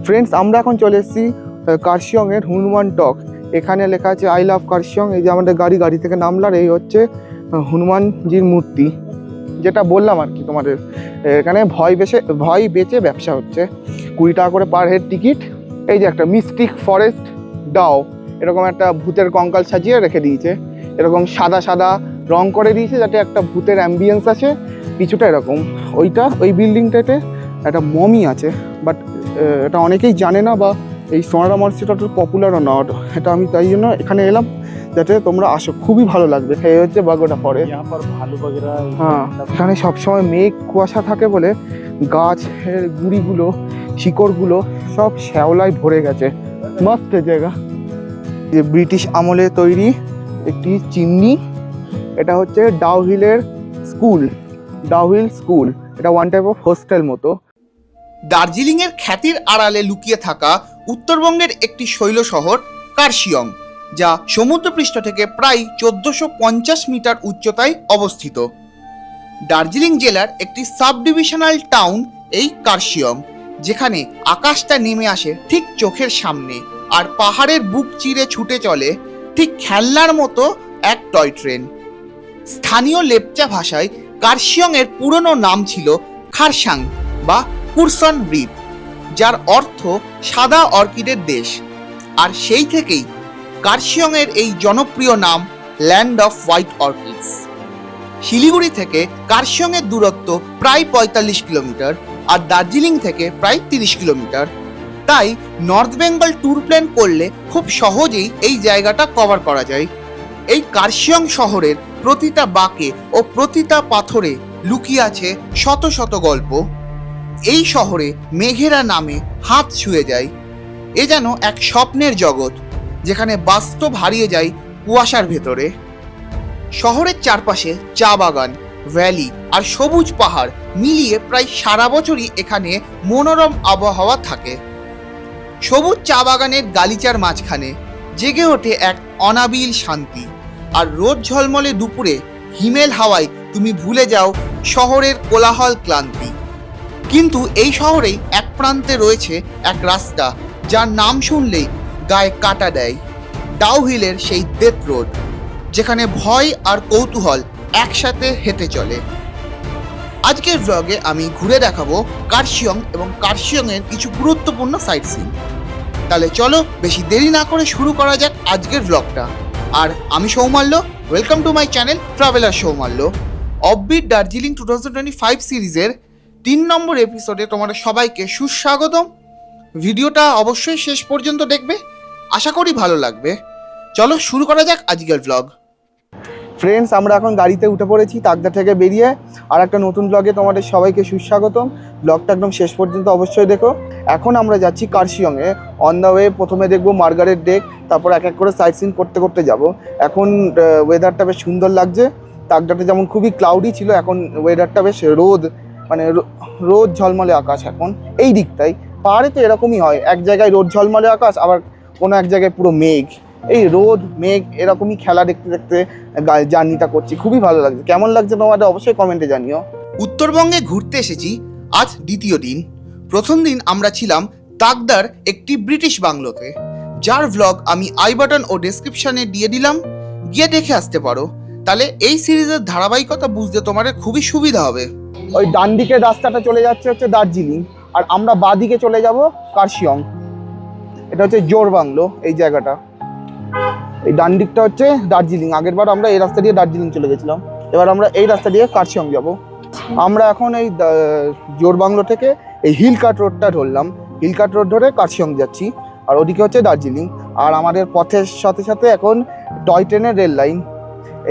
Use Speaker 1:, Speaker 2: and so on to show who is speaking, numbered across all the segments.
Speaker 1: Friends, আমরা এখন চলে এসেছি কার্শিয়ংয়ের হনুমান টক। এখানে লেখা আছে আই লাভ কার্শিয়ং। এই যে আমাদের গাড়ি থেকে নামলার এই হচ্ছে হনুমানজির মূর্তি, যেটা বললাম আর কি তোমাদের। এখানে ভয় বেচে ব্যবসা হচ্ছে। 20 টাকা করে পার হেড টিকিট। এই যে একটা মিস্টিক ফরেস্ট ডাও, এরকম একটা ভূতের কঙ্কাল সাজিয়ে রেখে দিয়েছে, এরকম সাদা সাদা রং করে দিয়েছে যাতে একটা ভূতের অ্যাম্বিয়েন্স আছে কিছুটা এরকম। ওই বিল্ডিংটাতে একটা মমি আছে, বাট এটা অনেকেই জানে না, বা এই সোনারা মসজিদটা একটু পপুলারও না। এটা আমি তাই জন্য এখানে এলাম যাতে তোমরা আসো, খুবই ভালো লাগবে। এই হচ্ছে বাগোটা পরে। হ্যাঁ, এখানে সবসময় মেঘ কুয়াশা থাকে বলে গাছের গুঁড়িগুলো শিকড়গুলো সব শ্যাওলায় ভরে গেছে। মস্ত জায়গা। যে ব্রিটিশ আমলে তৈরি একটি চিমনি, এটা হচ্ছে ডাউহিল স্কুল। এটা ওয়ান টাইপ অফ হোস্টেল মতো।
Speaker 2: দার্জিলিংয়ের খ্যাতির আড়ালে লুকিয়ে থাকা উত্তরবঙ্গের একটি শৈল শহর কার্শিয়ং, যা সমুদ্রপৃষ্ঠ থেকে প্রায় 1450 মিটার উচ্চতায় অবস্থিত। দার্জিলিং জেলার একটি সাব ডিভিশনাল টাউন এই কার্শিয়ং, যেখানে আকাশটা নেমে আসে ঠিক চোখের সামনে, আর পাহাড়ের বুক চিরে ছুটে চলে ঠিক খেলনার মতো এক টয় ট্রেন। স্থানীয় লেপচা ভাষায় কার্শিয়ংয়ের পুরনো নাম ছিল খারসাং বা কুরসন দ্বীপ, যার অর্থ সাদা অর্কিডের দেশ। আর সেই থেকেই কার্শিয়ংয়ের এই জনপ্রিয় নাম land off white orchids. Siliguri থেকে কার্শিয়ংয়ের দূরত্ব প্রায় 45 কিলোমিটার, আর দার্জিলিং থেকে প্রায় 30 কিলোমিটার। তাই নর্থ বেঙ্গল ট্যুর প্ল্যান করলে খুব সহজেই এই জায়গাটা কভার করা যায়। এই কার্শিয়ং শহরের প্রতিটা বাঁকে ও প্রতিটা পাথরে লুকিয়ে আছে শত শত গল্প। এই শহরে মেঘেরা নামে হাত ছুঁয়ে যায়। এ যেন এক স্বপ্নের জগৎ, যেখানে বাস্তব হারিয়ে যায় কুয়াশার ভেতরে। শহরের চারপাশে চা বাগান, ভ্যালি আর সবুজ পাহাড় মিলিয়ে প্রায় সারা বছরই এখানে মনোরম আবহাওয়া থাকে। সবুজ চা বাগানের গালিচার মাঝখানে জেগে ওঠে এক অনাবিল শান্তি, আর রোদ ঝলমলে দুপুরে হিমেল হাওয়ায় তুমি ভুলে যাও শহরের কোলাহল ক্লান্তি। কিন্তু এই শহরেই এক প্রান্তে রয়েছে এক রাস্তা, যার নাম শুনলেই গায়ে কাটা দেয়। ডাউহিলের সেই ডেথ রোড, যেখানে ভয় আর কৌতূহল একসাথে হেঁটে চলে। আজকের ব্লগে আমি ঘুরে দেখাবো কার্শিয়ং এবং কার্শিয়ংয়ের কিছু গুরুত্বপূর্ণ সাইট সিন। তাহলে চলো বেশি দেরি না করে শুরু করা যাক আজকের ব্লগটা। আর আমি Soumalya, welcome to my channel traveller Soumalya. Offbeat Darjeeling 2025 সিরিজের 3 নম্বর এপিসোডে তোমাদের সবাইকে সুস্বাগতম। ভিডিওটা অবশ্যই শেষ পর্যন্ত দেখবে, আশা করি ভালো লাগবে। চলো শুরু করা যাক আজকের ব্লগ।
Speaker 1: ফ্রেন্ডস, আমরা এখন গাড়িতে উঠে পড়েছি তাকদা থেকে বেরিয়ে। আর একটা নতুন ব্লগে তোমাদের সবাইকে সুস্বাগতম। ব্লগটা একদম শেষ পর্যন্ত অবশ্যই দেখো। এখন আমরা যাচ্ছি কার্শিয়ংয়ে। অন দ্য ওয়ে প্রথমে দেখবো মার্গারেট ডেক, তারপর এক এক করে সাইট সিন করতে করতে যাব। এখন ওয়েদারটা বেশ সুন্দর লাগছে। তাকদাটা যেমন খুবই ক্লাউডি ছিল, এখন ওয়েদারটা বেশ রোদ ঝলমলে আকাশ এখন এই দিকটাই। পাহাড়ে তো এরকমই হয়, এক জায়গায় রোদ ঝলমলে আকাশ, আবার কোনো এক জায়গায় পুরো মেঘ। এই রোদ মেঘ এরকমই খেলা দেখতে দেখতে জার্নিটা করছি, খুবই ভালো লাগছে। কেমন লাগছে তোমাদের অবশ্যই কমেন্টে জানিও।
Speaker 2: উত্তরবঙ্গে ঘুরতে এসেছি আজ দ্বিতীয় দিন। প্রথম দিন আমরা ছিলাম তাকদার একটি ব্রিটিশ বাংলোতে, যার ব্লগ আমি আই বাটন ও ডেসক্রিপশনে দিয়ে দিলাম, গিয়ে দেখে আসতে পারো। তাহলে এই সিরিজের ধারাবাহিকতা বুঝতে তোমাদের খুবই সুবিধা হবে।
Speaker 1: ওই ডান দিকের রাস্তাটা চলে যাচ্ছে হচ্ছে দার্জিলিং, আর আমরা বাঁ দিকে চলে যাব কার্শিয়ং। এটা হচ্ছে জোর বাংলো। এই জায়গাটা, এই ডান দিকটা হচ্ছে দার্জিলিং। আগের বার আমরা এই রাস্তা দিয়ে দার্জিলিং চলে গেছিলাম, এবার আমরা এই রাস্তা দিয়ে কার্শিয়ং যাব। আমরা এখন এই জোর বাংলো থেকে এই হিল কাট রোডটা ধরলাম, হিল কাট রোড ধরে কার্শিয়ং যাচ্ছি, আর ওদিকে হচ্ছে দার্জিলিং। আর আমাদের পথের সাথে সাথে এখন টয় ট্রেনের রেল লাইন।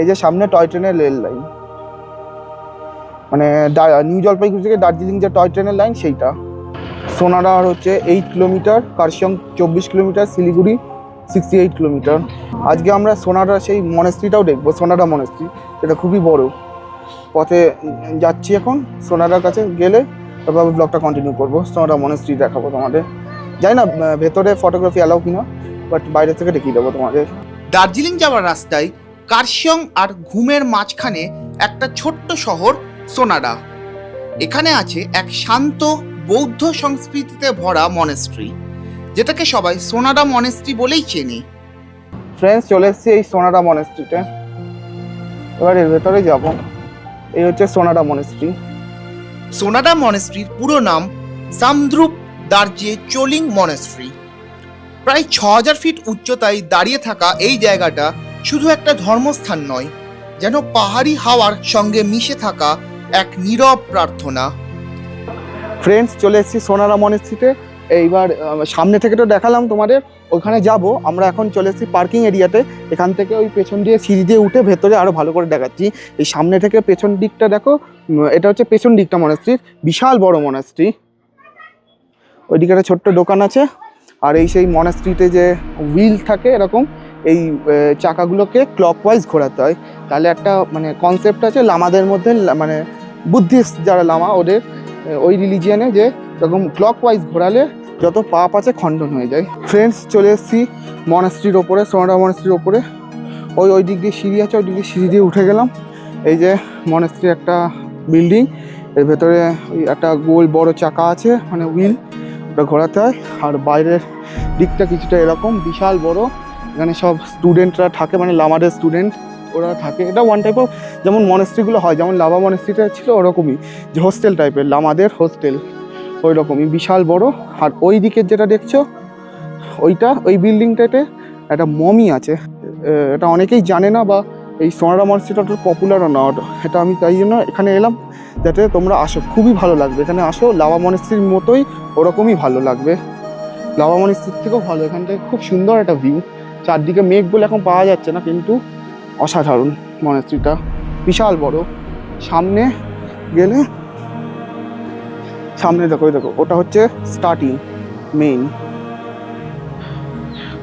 Speaker 1: এই যে সামনে টয় ট্রেনের রেল লাইন, মানে নিউ জলপাইগুড়ি থেকে দার্জিলিং যে টয় ট্রেনের লাইন সেইটা। সোনাডার হচ্ছে 8 kilometre, Kurseong 24 kilometre, Siliguri 68 kilometre. আজকে আমরা সোনাডা সেই মনেস্ট্রিটাও দেখবো, সোনাডা মনেস্ট্রি, এটা খুবই বড়। পথে যাচ্ছি এখন, সোনাডার কাছে গেলে তারপর ব্লগটা কন্টিনিউ করবো। সোনাডা মনেস্ট্রি দেখাবো তোমাদের। জানি না ভেতরে ফটোগ্রাফি অ্যালাউ কিনা, বাট বাইরে থেকে দেখিয়ে দেবো তোমাদের।
Speaker 2: দার্জিলিং যাওয়ার রাস্তায় কার্শিয়ং আর ঘুমের মাঝখানে একটা ছোট্ট শহর সোনাডা। এখানে আছে এক শান্ত বৌদ্ধ সংস্কৃতিতে ভরা মনেস্ট্রি, যেটাকে সবাই সোনাডা মনেস্ট্রি বলেই চেনে।
Speaker 1: ফ্রেন্ডস, চলে এসেছি এই সোনাডা মনেস্ট্রিতে। এবার এর ভেতরে যাব। এই হচ্ছে সোনাডা মনেস্ট্রি।
Speaker 2: সোনাডা মনেস্ট্রির পুরো নাম সামদ্রুপ দার্জে চোলিং মনেস্ট্রি। প্রায় 6000 ফিট উচ্চতায় দাঁড়িয়ে থাকা এই জায়গাটা শুধু একটা ধর্মস্থান নয়, যেন পাহাড়ি হাওয়ার সঙ্গে মিশে থাকা এক নীরব প্রার্থনা।
Speaker 1: ফ্রেন্ডস, চলে এসেছি সোনাডা মনেস্ট্রিতে। এইবার সামনে থেকে তো দেখালাম তোমাদের, ওইখানে যাব। আমরা এখন চলে এসেছি পার্কিং এরিয়াতে। এখান থেকে ওই পেছন দিয়ে সিঁড়ি দিয়ে উঠে ভেতরে আরও ভালো করে দেখাচ্ছি। এই সামনে থেকে পেছন দিকটা দেখো, এটা হচ্ছে পেছন দিকটা মনেস্ট্রির। বিশাল বড় মনেস্ট্রি। ওইদিকে একটা ছোট্ট দোকান আছে। আর এই সেই মনেস্ট্রিতে যে হুইল থাকে এরকম, এই চাকাগুলোকে ক্লকওয়াইজ ঘোরাতে হয়। তাহলে একটা মানে কনসেপ্ট আছে লামাদের মধ্যে, মানে বুদ্ধিস্ট যারা লামা ওদের ওই রিলিজিয়ানে, যে এরকম ক্লকওয়াইজ ঘোরালে যত পাপ আছে খণ্ডন হয়ে যায়। ফ্রেন্ডস, চলে এসেছি মনেস্ট্রির ওপরে, সোনাডা মনেস্ট্রির ওপরে। ওই দিক দিয়ে সিঁড়ি আছে, ওই দিক দিয়ে সিঁড়ি দিয়ে উঠে গেলাম। এই যে মনেস্ট্রি একটা বিল্ডিং, এর ভেতরে ওই একটা গোল বড় চাকা আছে, মানে হুইল, ওটা ঘোরাতে হয়। আর বাইরের দিকটা কিছুটা এরকম বিশাল বড়। এখানে সব স্টুডেন্টরা থাকে, মানে লামাদের স্টুডেন্ট ওরা থাকে। এটা ওয়ান টাইপ অফ, যেমন মনেস্ট্রিগুলো হয়, যেমন লাভা মনেস্ট্রিটা ছিল ওরকমই, যে হোস্টেল টাইপের, লামাদের হোস্টেল ওই রকমই বিশাল বড়। আর ওই দিকের যেটা দেখছো ওই বিল্ডিংটাতে একটা মমি আছে। এটা অনেকেই জানে না, বা এই সোনাডা মনেস্ট্রিটা পপুলারও না। এটা আমি তাই জন্য এখানে এলাম, যাতে তোমরা আসো, খুবই ভালো লাগবে। এখানে আসো, লাভা মনেস্ট্রির মতোই ওরকমই ভালো লাগবে। লাভা মনেস্ট্রির থেকেও ভালো। এখান থেকে খুব সুন্দর একটা ভিউ। চারদিকে মেঘ বলে এখন পাওয়া যাচ্ছে না, কিন্তু অসাধারণ মনেস্ট্রিটা, বিশাল বড়। সামনে গেলে সামনে দেখো, ওটা হচ্ছে স্টার্টিং মেইন,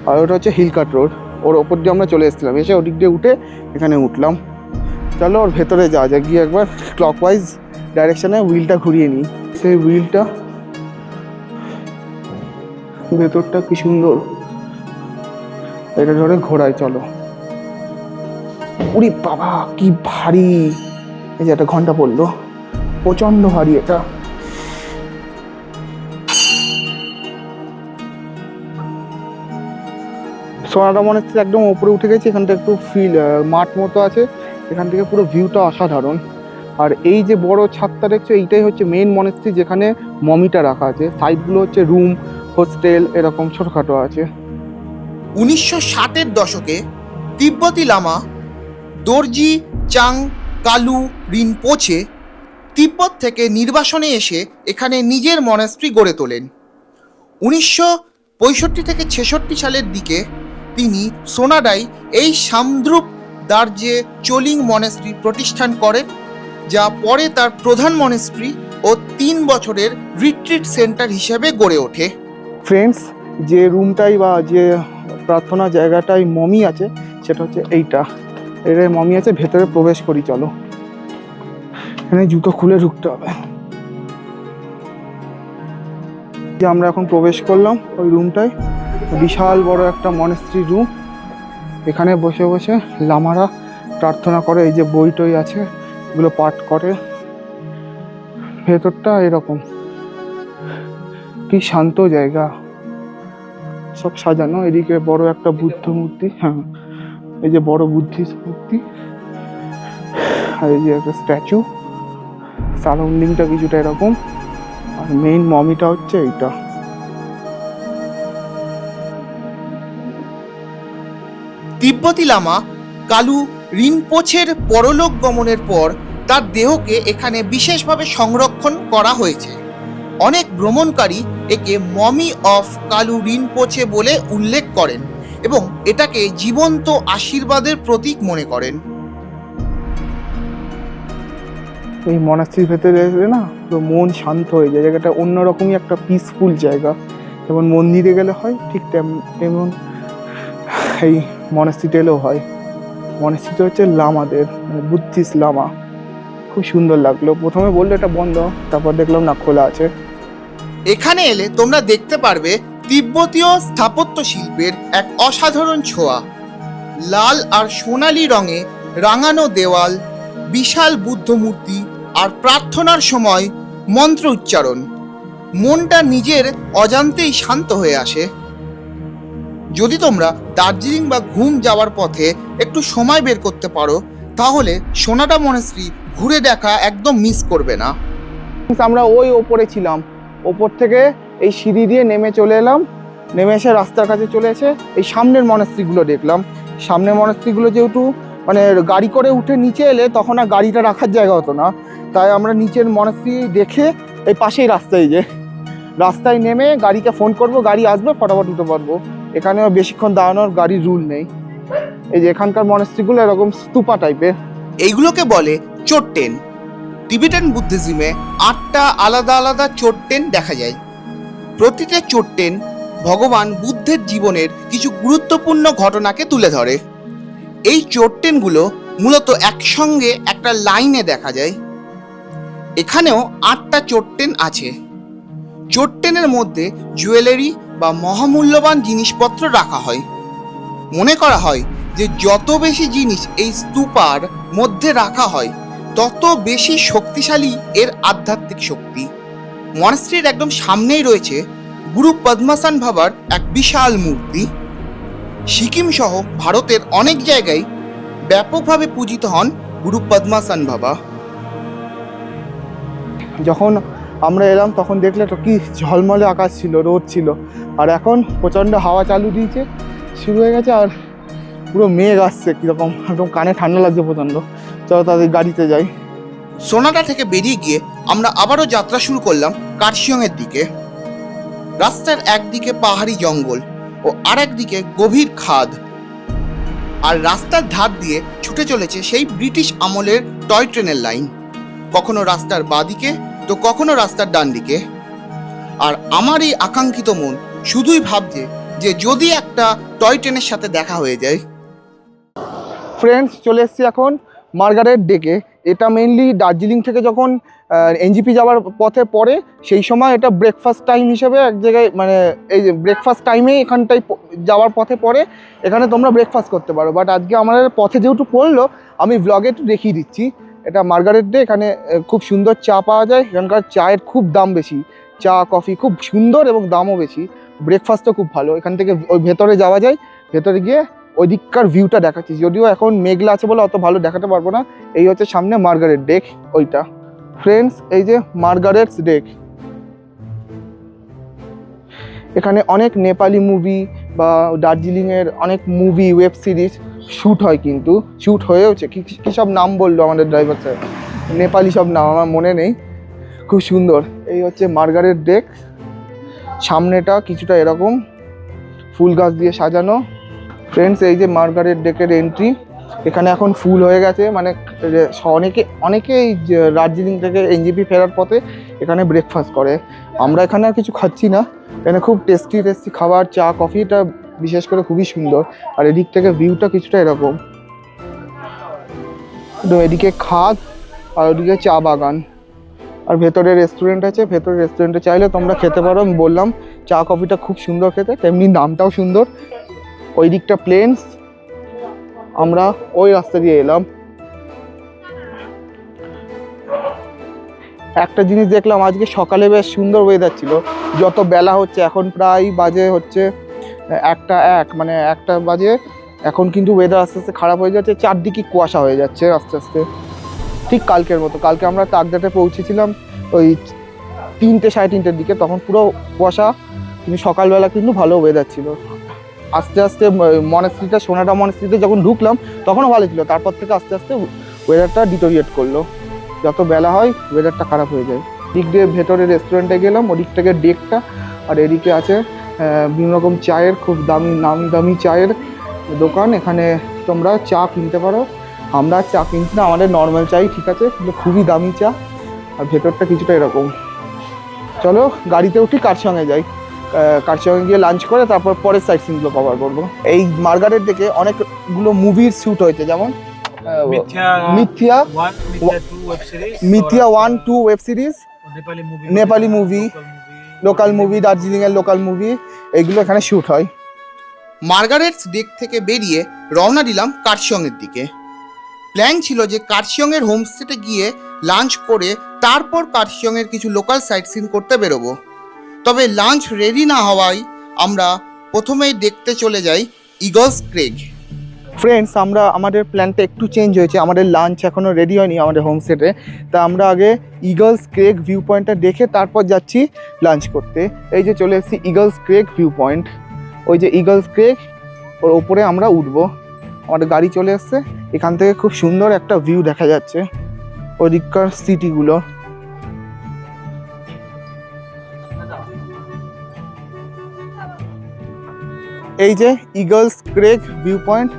Speaker 1: আর ওটা হচ্ছে হিলকাট রোড। ওর ওপর দিয়ে আমরা চলে এসেছিলাম, এসে ওদিক দিয়ে উঠে এখানে উঠলাম। চলো ওর ভেতরে যাওয়া যায়, গিয়ে একবার ক্লকওয়াইজ ডাইরেকশানে হুইলটা ঘুরিয়ে নিই। সেই হুইলটা ভেতরটা কি সুন্দর, এটা ধরে ঘোরায়। চলো। উরি বাবা, কি ভারী! এই যে একটা ঘন্টা পড়লো, প্রচন্ড ভারী এটা। সোনাডা মনেস্ট্রি একদম উপরে উঠে গেছে। এখানটা একটু মাঠ মতো আছে, এখান থেকে পুরো ভিউটা অসাধারণ। আর এই যে বড় ছাদটা দেখছো, এইটাই হচ্ছে মেইন মনেস্ট্রি, যেখানে মমিটা রাখা আছে। সাইডগুলো হচ্ছে রুম, হোস্টেল এরকম ছোটখাটো আছে।
Speaker 2: 1960-এর দশকে তিব্বতী লামা দর্জি চাং কালু রিনপোচে তিব্বত থেকে নির্বাসনে এসে এখানে নিজের মনেস্ট্রি গড়ে তোলেন। 1965 থেকে 66 সালের দিকে তিনি সোনাডায় এই সামদ্রুপ দার্জে চোলিং মনেস্ট্রি প্রতিষ্ঠান করেন, যা পরে তার প্রধান মনেস্ট্রি ও 3 বছরের রিট্রিট সেন্টার হিসেবে গড়ে ওঠে।
Speaker 1: ফ্রেন্ডস, যে রুমটাই বা যে প্রার্থনা জায়গাটায় মমি আছে, সেটা হচ্ছে এইটা। এটাই মমি আছে। ভেতরে প্রবেশ করি, চলো। এখানে জুতো খুলে ঢুকতে হবে। যে আমরা এখন প্রবেশ করলাম ওই রুমটায়। বিশাল বড় একটা মনেস্ট্রি রুম। এখানে বসে বসে লামারা প্রার্থনা করে। এই যে বই টই আছে, এগুলো পাঠ করে। ভেতরটা এরকম, কি শান্ত জায়গা, সব সাজানো। এদিকে বড় একটা বুদ্ধ মূর্তি, হ্যাঁ এই যে বড় বুদ্ধিস্ট মূর্তি, আর এই যে একটা স্ট্যাচু। সারাউন্ডিংটা কিছুটা এরকম। আর মেইন মমিটা হচ্ছে এইটা।
Speaker 2: তিব্বতী লামা কালু রিনপোচের পরলোক গমনের পর তার দেহকে এখানে বিশেষভাবে সংরক্ষণ করা হয়েছে। অনেক ভ্রমণকারী একে মমি অফ কালু রিনপোচে বলে উল্লেখ করেন এবং এটাকে জীবন্ত আশীর্বাদের প্রতীক মনে করেন।
Speaker 1: এই মনাস্ট্রির ভেতরে এলে না পুরো মন শান্ত হয়ে যায়। জায়গাটা অন্যরকমই একটা পিসফুল জায়গা। যেমন মন্দিরে গেলে হয়, ঠিক তেমন এই মনাস্ট্রিতে এলেও হয়। মনাস্ট্রিটা হচ্ছে লামাদের, মানে বুদ্ধিস্ট লামা। খুব সুন্দর লাগলো। প্রথমে বললো এটা বন্ধ, তারপর দেখলাম না, খোলা আছে।
Speaker 2: এখানে এলে তোমরা দেখতে পারবে তিব্বতীয় স্থাপত্য শিল্পের এক অসাধারণ ছোঁয়া। লাল আর সোনালী রঙে রাঙানো দেওয়াল, বিশাল বুদ্ধ মূর্তি আর প্রার্থনার সময় মন্ত্র উচ্চারণ। মনটা নিজের অজান্তেই শান্ত হয়ে আসে। যদি তোমরা দার্জিলিং বা ঘুম যাওয়ার পথে একটু সময় বের করতে পারো, তাহলে সোনাডা মনেস্ট্রি ঘুরে দেখা একদম মিস করবে না।
Speaker 1: আমরা ওই ওপরে ছিলাম, ওপর থেকে এই সিঁড়ি দিয়ে নেমে চলে এলাম, নেমে এসে রাস্তার কাছে চলে এসে এই সামনের মনেস্ট্রিগুলো দেখলাম। সামনের মনেস্ট্রিগুলো যেহেতু মানে গাড়ি করে উঠে নিচে এলে তখন আর গাড়িটা রাখার জায়গা হতো না, তাই আমরা নিচের মনেস্ট্রি দেখে এই পাশেই রাস্তায় নেমে গাড়িকে ফোন করব, গাড়ি আসবে, ফটাফট উঠে পারবো। এখানে বেশিক্ষণ দাঁড়ানোর গাড়ির রুল নেই। এই যে এখানকার মনেস্ট্রিগুলো এরকম স্তূপা টাইপের।
Speaker 2: এইগুলোকে বলে চোট্টেন। টিবেটান বুদ্ধিজমে 8টা আলাদা আলাদা চোট্টেন দেখা যায়। প্রতিটা চোট্টেন ভগবান বুদ্ধের জীবনের কিছু গুরুত্বপূর্ণ ঘটনাকে তুলে ধরে। এই চোট্টেনগুলো মূলত একসঙ্গে একটা লাইনে দেখা যায়। এখানেও 8টা চোট্টেন আছে। চোট্টেনের মধ্যে জুয়েলারি বা মহামূল্যবান জিনিসপত্র রাখা হয়। মনে করা হয় যে যত বেশি জিনিস এই স্তূপার মধ্যে রাখা হয় তত বেশি শক্তিশালী এর আধ্যাত্মিক শক্তি। মনেস্ট্রির একদম সামনেই রয়েছে গুরু পদ্মাসন বাবার এক বিশাল মূর্তি। সিকিম সহ ভারতের অনেক জায়গায় ব্যাপকভাবে পূজিত হন গুরু পদ্মাসন বাবা।
Speaker 1: যখন আমরা এলাম তখন দেখলে তো কি ঝলমলে আকাশ ছিল, রোদ ছিল, আর এখন প্রচণ্ড হাওয়া চালু দিয়েছে, শুরু হয়ে গেছে, আর পুরো মেঘ আসছে, কীরকম একদম কানে ঠান্ডা লাগছে প্রচণ্ড। চলো তাদের গাড়িতে যাই।
Speaker 2: সোনাডা থেকে বেরিয়ে গিয়ে আমরা আবারও যাত্রা শুরু করলাম কার্শিয়ংয়ের দিকে। রাস্তার একদিকে পাহাড়ি জঙ্গল ও আর একদিকে গভীর খাদ, আর রাস্তার ধার দিয়ে ছুটে চলেছে সেই ব্রিটিশ আমলের টয় ট্রেনের লাইন, কখনো রাস্তার বাঁদিকে তো কখনো রাস্তার ডান দিকে। আর আমার এই আকাঙ্ক্ষিত মন শুধুই ভাবছে যে যদি একটা টয় ট্রেনের সাথে দেখা হয়ে যায়।
Speaker 1: ফ্রেন্ডস, চলে এসেছি এখন মার্গারেট ডেকে। এটা মেইনলি দার্জিলিং থেকে যখন এনজিপি যাওয়ার পথে পড়ে, সেই সময় এটা ব্রেকফাস্ট টাইম হিসেবে এক জায়গায়, মানে এই যে ব্রেকফাস্ট টাইমে এখানটায় যাওয়ার পথে পড়ে, এখানে তোমরা ব্রেকফাস্ট করতে পারো। বাট আজকে আমাদের পথে যেহেতু পড়লো, আমি ব্লগে একটু দেখিয়ে দিচ্ছি। এটা মার্গারেট ডে, এখানে খুব সুন্দর চা পাওয়া যায়। এখানকার চায়ের খুব দাম বেশি, চা কফি খুব সুন্দর এবং দামও বেশি। ব্রেকফাস্টও খুব ভালো। এখান থেকে ওই ভেতরে যাওয়া যায়, ভেতরে গিয়ে ওই দিককার ভিউটা দেখাচ্ছি, যদিও এখন মেঘলা আছে বলে অত ভালো দেখাতে পারবো না। এই হচ্ছে সামনে মার্গারেট ডেক, ওইটা। ফ্রেন্ডস, এই যে মার্গারেটস ডেক, এখানে অনেক নেপালি মুভি বা দার্জিলিংয়ের অনেক মুভি, ওয়েব সিরিজ শ্যুট হয়, কিন্তু শ্যুট হয়েওছে। কী সব নাম বললো আমাদের ড্রাইভার স্যার, নেপালি সব নাম আমার মনে নেই। খুব সুন্দর। এই হচ্ছে মার্গারেট ডেক। সামনেটা কিছুটা এরকম ফুল গাছ দিয়ে সাজানো। ফ্রেন্ডস, এই যে মার্গারেট ডেকের এন্ট্রি। এখানে এখন ফুল হয়ে গেছে, মানে অনেকেই দার্জিলিং থেকে এনজিপি ফেরার পথে এখানে ব্রেকফাস্ট করে। আমরা এখানে আর কিছু খাচ্ছি না। এখানে খুব টেস্টি খাবার, চা কফিটা বিশেষ করে খুবই সুন্দর। আর এদিক থেকে ভিউটা কিছুটা এরকম, এদিকে খাদ আর ওদিকে চা বাগান, আর ভেতরে রেস্টুরেন্ট আছে। ভেতরে রেস্টুরেন্টে চাইলে তোমরা খেতে পারো। আমি বললাম চা কফিটা খুব সুন্দর খেতে, তেমনি দামটাও সুন্দর। ওই দিকটা প্লেনস, আমরা ওই রাস্তা দিয়ে এলাম। একটা জিনিস দেখলাম, আজকে সকালে বেশ সুন্দর ওয়েদার ছিল। যত বেলা হচ্ছে, এখন প্রায় বাজে হচ্ছে 1টা মানে 1টা বাজে, এখন কিন্তু ওয়েদার আস্তে আস্তে খারাপ হয়ে যাচ্ছে। চারদিকে কুয়াশা হয়ে যাচ্ছে আস্তে আস্তে, ঠিক কালকের মতো। কালকে আমরা তাকদাতে পৌঁছেছিলাম ওই 3টে সাড়ে 3টের দিকে, তখন পুরো কুয়াশা, কিন্তু সকালবেলা কিন্তু ভালো ওয়েদার ছিল। আস্তে আস্তে মনেস্ট্রিটা, সোনাডা মনেস্ট্রিতে যখন ঢুকলাম তখনও ভালো ছিল, তারপর থেকে আস্তে আস্তে ওয়েদারটা ডিটোরিয়েট করলো। যত বেলা হয় ওয়েদারটা খারাপ হয়ে যায়। দিক দিয়ে ভেতরে রেস্টুরেন্টে গেলাম, ওদিক থেকে ডেকটা, আর এদিকে আছে বিভিন্ন রকম চায়ের, খুব নামি দামি চায়ের দোকান। এখানে তোমরা চা কিনতে পারো। আমরা চা কিনছি না, আমাদের নর্মাল চাই ঠিক আছে, কিন্তু খুবই দামি চা। আর ভেতরটা কিছুটা এরকম। চলো গাড়িতে উঠি, কার্শিয়ংয়ে যাই। কার্শিয়ংয়ে গিয়ে লাঞ্চ করে তারপর পরের সাইট সিনগুলো কভার করবো। এই মার্গারেট ডেকে অনেকগুলো মুভির শ্যুট হয়েছে, যেমন মিথ্যা 1-2 web series, Nepali movie, local movie, দার্জিলিংয়ের লোকাল মুভি, এইগুলো এখানে শ্যুট হয়।
Speaker 2: মার্গারেটস ডেক থেকে বেরিয়ে রওনা দিলাম কার্শিয়ংয়ের দিকে। প্ল্যান ছিল যে কার্শিয়ংয়ের হোমস্টেতে গিয়ে লাঞ্চ করে তারপর কার্শিয়ংয়ের কিছু লোকাল সাইট সিন করতে বেরোবো। তবে লাঞ্চ রেডি না হওয়ায় আমরা প্রথমেই দেখতে চলে যাই ইগলস ক্রেগ।
Speaker 1: ফ্রেন্ডস, আমাদের প্ল্যানটা একটু চেঞ্জ হয়েছে, আমাদের লাঞ্চ এখনও রেডি হয়নি আমাদের হোমস্টেতে। তা আমরা আগে ইগলস ক্রেগ ভিউ পয়েন্টটা দেখে তারপর যাচ্ছি লাঞ্চ করতে। এই যে চলে এসেছি ইগলস ক্রেগ ভিউ পয়েন্ট, ওই যে ইগলস ক্রেগ, ওর ওপরে আমরা উঠবো। আমাদের গাড়ি চলে এসছে, এখান থেকে খুব সুন্দর একটা ভিউ দেখা যাচ্ছে ওদিককার সিটিগুলো। এই যে ইগলস ক্রেগ ভিউ পয়েন্ট,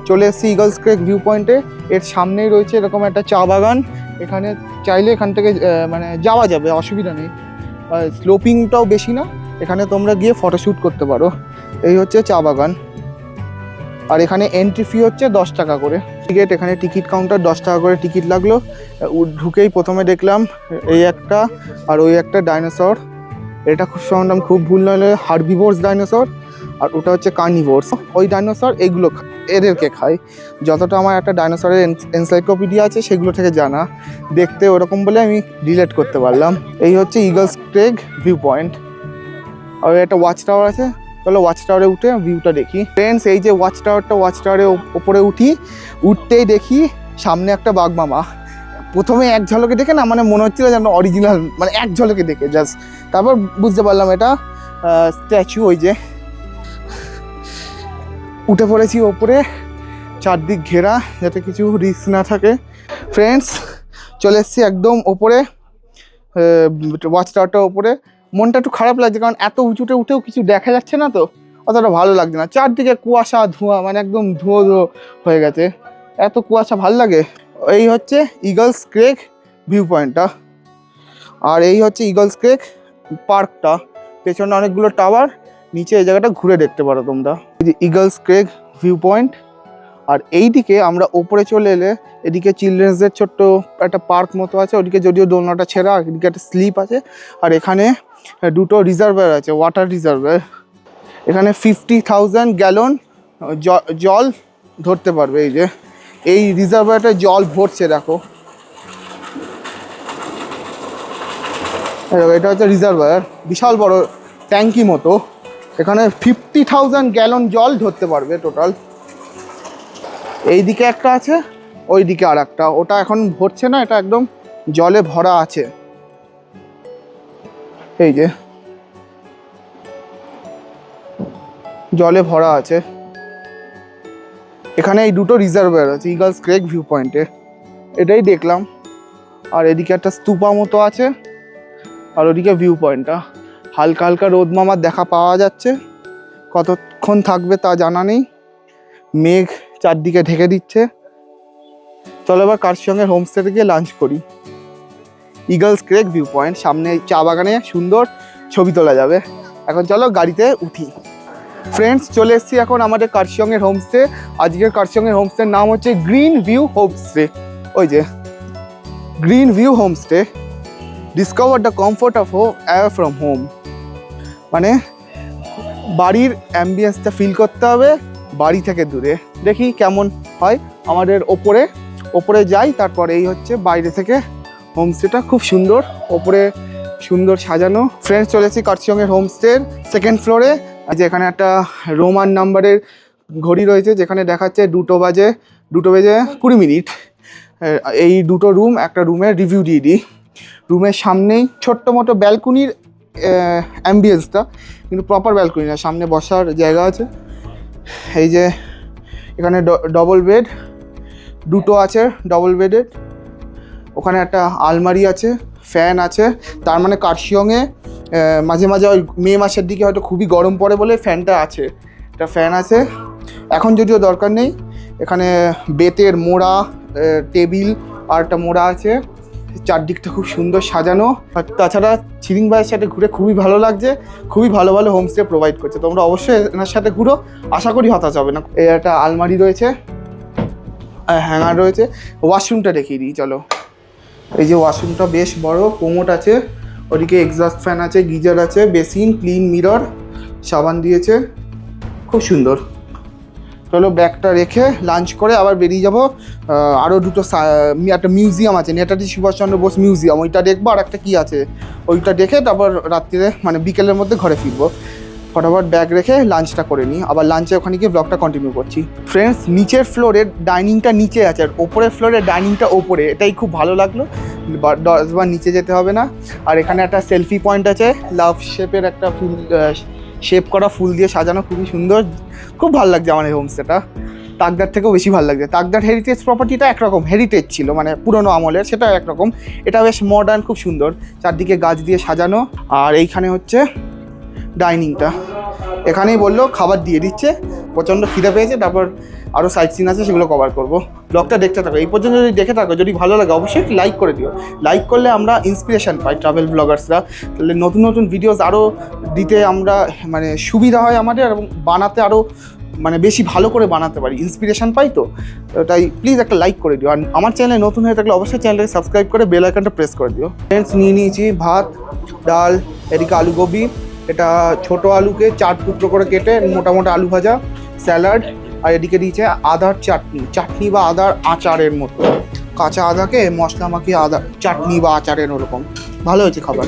Speaker 1: চলে এসেছি ইগলস ক্রেগ ভিউ পয়েন্টে। এর সামনেই রয়েছে এরকম একটা চা বাগান, এখানে চাইলে এখান থেকে মানে যাওয়া যাবে, অসুবিধা নেই। স্লোপিংটাও বেশি না, এখানে তোমরা গিয়ে ফটোশ্যুট করতে পারো। এই হচ্ছে চা বাগান, আর এখানে এন্ট্রি ফি হচ্ছে 10 টাকা করে টিকিট। এখানে টিকিট কাউন্টার, 10 টাকা করে টিকিট লাগলো। ঢুকেই প্রথমে দেখলাম এই একটা আর ওই একটা ডাইনোসর। এটা খুব শুনলাম, খুব ভুল নইলে হার্বিভোরস ডাইনোসর, আর ওটা হচ্ছে কার্নিভোরস। ওই ডাইনোসর এগুলো এদেরকে খায়। যতটা আমার একটা ডাইনোসরের এনসাইক্লোপিডিয়া আছে সেগুলো থেকে জানা, দেখতে ওরকম বলে আমি রিলেট করতে পারলাম। এই হচ্ছে ইগলস ক্রেগ ভিউ পয়েন্ট, আর একটা ওয়াচ টাওয়ার আছে। চলো ওয়াচ টাওয়ারে উঠে ভিউটা দেখি। ফ্রেন্ডস, এই যে ওয়াচ টাওয়ারের ওপরে উঠতেই দেখি সামনে একটা বাঘ মামা। প্রথমে এক ঝলকে দেখে না মানে মনে হচ্ছিল যেন অরিজিনাল, মানে এক ঝলকে দেখে জাস্ট, তারপর বুঝতে পারলাম এটা স্ট্যাচু। ওই যে উঠে পড়েছি ওপরে, চারদিক ঘেরা যাতে কিছু রিস্ক না থাকে। ফ্রেন্ডস, চলে এসেছি একদম ওপরে, ওয়াচ টাওয়ারটার ওপরে। মনটা একটু খারাপ লাগছে কারণ এত উঁচুতে উঠেও কিছু দেখা যাচ্ছে না, তো অতটা ভালো লাগছে না। চারদিকে কুয়াশা ধোঁয়া, মানে একদম ধুয়ো হয়ে গেছে, এত কুয়াশা ভাল লাগে। এই হচ্ছে ইগলস ক্রেগ ভিউ পয়েন্টটা, আর এই হচ্ছে ইগলস ক্রেগ পার্কটা। পেছনে অনেকগুলো টাওয়ার, নিচে এই জায়গাটা ঘুরে দেখতে পারো তোমরা। এই যে ইগলস ক্রেগ ভিউ পয়েন্ট, আর এইদিকে আমরা ওপরে চলে এলে এদিকে চিলড্রেন্সদের ছোট্ট একটা পার্ক মতো আছে, ওদিকে যদিও দোলনাটা ছেঁড়া, এদিকে একটা স্লিপ আছে। আর এখানে দুটো রিজার্ভার আছে, ওয়াটার রিজার্ভার। এখানে 50,000 গ্যালন জল ধরতে পারবে। এই যে এই রিজার্ভারটা জল ভরছে, দেখো এটা হচ্ছে রিজার্ভার, বিশাল বড় ট্যাঙ্কি মতো। এখানে 50,000 গ্যালন জল ধরতে পারবে টোটাল। এইদিকে একটা আছে, ওইদিকে আর একটা, ওটা এখন ভরছে না, এটা একদম জলে ভরা আছে। এই যে জলে ভরা আছে। এখানে এই দুটো রিজার্ভার আছে ইগলস ক্রেগ ভিউ পয়েন্টে, এটাই দেখলাম। আর এদিকে একটা স্তূপা মতো আছে, আর ওদিকে ভিউ পয়েন্টটা। হালকা হালকা রোদ মামার দেখা পাওয়া যাচ্ছে, কতক্ষণ থাকবে তা জানা নেই, মেঘ চারদিকে ঢেকে দিচ্ছে। চলো এবার কার্শিয়ংয়ের হোমস্টেতে গিয়ে লাঞ্চ করি। ইগলস ক্রেগ ভিউ পয়েন্ট, সামনে চা বাগানে সুন্দর ছবি তোলা যাবে। এখন চলো গাড়িতে উঠি। ফ্রেন্ডস, চলে এসেছি এখন আমাদের কার্শিয়ংয়ের হোমস্টে। আজকের কার্শিয়ংয়ের হোমস্টের নাম হচ্ছে গ্রিন ভিউ হোমস্টে। ওই যে green view homestay, discover the comfort of away from home. মানে বাড়ির অ্যাম্বিয়েন্সটা ফিল করতে হবে বাড়ি থেকে দূরে। দেখি কেমন হয়। আমাদের ওপরে যাই, তারপর এই হচ্ছে বাইরে থেকে হোমস্টেটা, খুব সুন্দর, ওপরে সুন্দর সাজানো। ফ্রেন্ডস, চলে এসেছি কার্শিয়ংয়ের হোমস্টের সেকেন্ড ফ্লোরে। যে এখানে একটা রোমান নাম্বারের ঘড়ি রয়েছে, যেখানে দেখাচ্ছে 2 বাজে 20 এই দুটো রুম, একটা রুমের রিভিউ দিয়ে দিই। রুমের সামনেই ছোট্ট মোটো ব্যালকনির অ্যাম্বিয়েন্সটা, কিন্তু প্রপার ব্যালকনি না, সামনে বসার জায়গা আছে। এই যে এখানে ডবল বেড দুটো আছে, ডবল বেডের। ওখানে একটা আলমারি আছে, ফ্যান আছে। তার মানে কার্শিয়ংয়ে মাঝে মাঝে ওই মে মাসের দিকে হয়তো খুবই গরম পড়ে বলে ফ্যানটা আছে, একটা ফ্যান আছে। এখন যদিও দরকার নেই। এখানে বেতের মোড়া টেবিল আর একটা মোড়া আছে, চারদিকটা খুব সুন্দর সাজানো। আর তাছাড়া ছিরিং ভাইয়ের সাথে ঘুরে খুবই ভালো লাগছে, খুবই ভালো ভালো হোমস্টে প্রোভাইড করছে। তোমরা অবশ্যই এনার সাথে ঘুরো, আশা করি হতাশ হবে না। এই একটা আলমারি রয়েছে, হ্যাঙ্গার রয়েছে। ওয়াশরুমটা দেখিয়ে দিই চলো। এই যে ওয়াশরুমটা বেশ বড়, কোমোড আছে, ওদিকে এক্সস্ট ফ্যান আছে, গিজার আছে, বেসিন, ক্লিন মিরর, সাবান দিয়েছে, খুব সুন্দর। চলো ব্যাগটা রেখে লাঞ্চ করে আবার বেরিয়ে যাবো। আরও দুটো একটা মিউজিয়াম আছে, নেতাজি সুভাষচন্দ্র বোস মিউজিয়াম, ওইটা দেখবো। আর একটা কী আছে ওইটা দেখে তারপর রাত্রিরে মানে বিকেলের মধ্যে ঘরে ফিরবো। ফটাফট ব্যাগ রেখে লাঞ্চটা করে নিই, আবার লাঞ্চে ওখানে গিয়ে ব্লগটা কন্টিনিউ করছি। ফ্রেন্ডস, নিচের ফ্লোরের ডাইনিংটা নিচে আছে আর ওপরের ফ্লোরের ডাইনিংটা ওপরে, এটাই খুব ভালো লাগলো। বার নিচে যেতে হবে না। আর এখানে একটা সেলফি পয়েন্ট আছে, লাভ শেপের একটা ফুল, শেপ করা ফুল দিয়ে সাজানো, খুবই সুন্দর, খুব ভালো লাগছে আমার এই হোমস্টেটা। তাকদার থেকেও বেশি ভালো লাগছে। তাকদার হেরিটেজ প্রপার্টিটা একরকম হেরিটেজ ছিল, মানে পুরোনো আমলের, সেটা একরকম। এটা বেশ মডার্ন, খুব সুন্দর, চারদিকে গাছ দিয়ে সাজানো। আর এইখানে হচ্ছে ডাইনিংটা, এখানেই বললো খাবার দিয়ে দিচ্ছে, প্রচণ্ড খিদে পেয়েছে। তারপর আরও সাইট সিন আছে, সেগুলো কভার করবো। ব্লগটা দেখতে থাকো, এই পর্যন্ত যদি দেখে থাকো, যদি ভালো লাগে অবশ্যই লাইক করে দিও। লাইক করলে আমরা ইন্সপিরেশন পাই ট্রাভেল ব্লগার্সরা, তাহলে নতুন নতুন ভিডিওস আরও দিতে আমরা মানে সুবিধা হয় আমাদের, এবং বানাতে আরও মানে বেশি ভালো করে বানাতে পারি, ইন্সপিরেশন পাই। তো তাই প্লিজ একটা লাইক করে দিও। আর আমার চ্যানেলে নতুন হয়ে থাকলে অবশ্যই চ্যানেলটাকে সাবস্ক্রাইব করে বেল আইকনটা প্রেস করে দিও। ফ্রেন্ডস, নিয়ে নিয়েছি ভাত, ডাল, এদিকে আলু গোবি, এটা ছোটো আলুকে 4 টুকরো করে কেটে মোটা মোটা আলু ভাজা, স্যালাড, আর এদিকে দিয়েছে আদার চাটনি বা আদার আচারের মতো, কাঁচা আদাকে মশলা মাখিয়ে আদা চাটনি বা আচারের ওরকম, ভালো হয়েছে খাবার।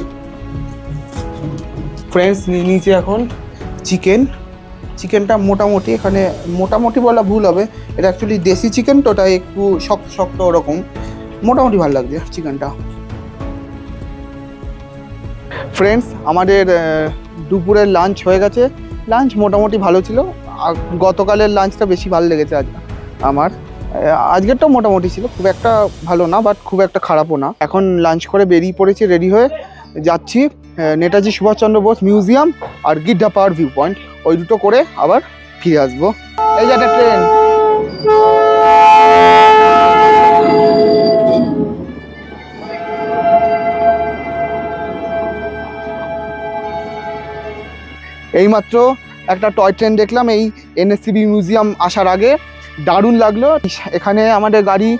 Speaker 1: ফ্রেন্ডস, নিয়ে নিয়েছি এখন চিকেনটা মোটামুটি, এখানে মোটামুটি বলা ভুল হবে, এটা অ্যাকচুয়ালি দেশি চিকেন, তো তাই একটু শক্ত শক্ত ওরকম, মোটামুটি ভালো লাগছে চিকেনটা। ফ্রেন্ডস, আমাদের দুপুরের লাঞ্চ হয়ে গেছে। লাঞ্চ মোটামুটি ভালো ছিল, গতকালের লাঞ্চটা বেশি ভালো লেগেছে আমার। আজকেরটাও মোটামুটি ছিল, খুব একটা ভালো না, বাট খুব একটা খারাপও না। এখন লাঞ্চ করে বেরিয়ে পড়েছি, রেডি হয়ে যাচ্ছি নেতাজি সুভাষচন্দ্র বোস মিউজিয়াম আর গিদ্ধা পাহাড় ভিউ পয়েন্ট, ওই দুটো করে আবার ফিরে আসবো। এই যে একটা ট্রেন, এইমাত্র একটা টয় ট্রেন দেখলাম এই এনএসসিবি মিউজিয়াম আসার আগে, দারুণ লাগলো। এখানে আমাদের গাড়ি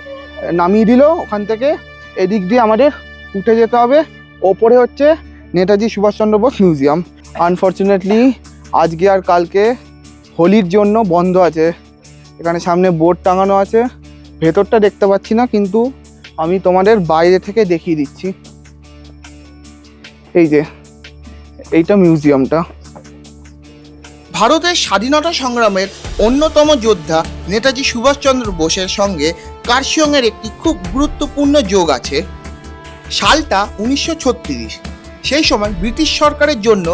Speaker 1: নামিয়ে দিল, ওখান থেকে এদিক দিয়ে আমাদের উঠে যেতে হবে। ওপরে হচ্ছে নেতাজি সুভাষচন্দ্র বোস মিউজিয়াম। আনফর্চুনেটলি আজকে আর কালকে হোলির জন্য বন্ধ আছে। এখানে সামনে বোর্ড টাঙানো আছে, ভেতরটা দেখতে পাচ্ছি না, কিন্তু আমি তোমাদের বাইরে থেকে দেখিয়ে দিচ্ছি। এই যে এইটা মিউজিয়ামটা।
Speaker 2: ভারতের স্বাধীনতা সংগ্রামের অন্যতম যোদ্ধা নেতাজি সুভাষচন্দ্র বোসের সঙ্গে কার্শিয়ংয়ের একটি খুব গুরুত্বপূর্ণ যোগ আছে। সালটা 1936। সেই সময় ব্রিটিশ সরকারের জন্য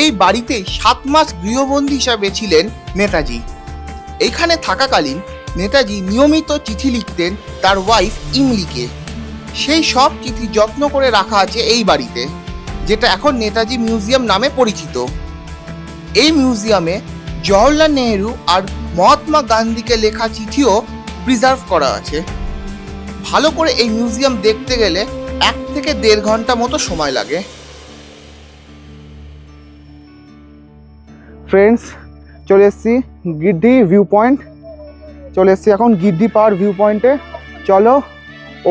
Speaker 2: এই বাড়িতে 7 মাস গৃহবন্দী হিসাবে ছিলেন নেতাজি। এইখানে থাকাকালীন নেতাজি নিয়মিত চিঠি লিখতেন তার ওয়াইফ ইমলিকে। সেই সব চিঠি যত্ন করে রাখা আছে এই বাড়িতে, যেটা এখন নেতাজি মিউজিয়াম নামে পরিচিত। এই মিউজিয়ামে জওহরলাল নেহেরু আর মহাত্মা গান্ধীকে লেখা চিঠিও প্রিজার্ভ করা আছে। ভালো করে এই মিউজিয়াম দেখতে গেলে 1 থেকে 1.5 ঘন্টা মতো সময় লাগে।
Speaker 1: ফ্রেন্ডস, চলে এসেছি গিদ্ধি ভিউ পয়েন্ট, চলে এসেছি এখন গিদ্ধি পাহাড় ভিউ পয়েন্টে। চলো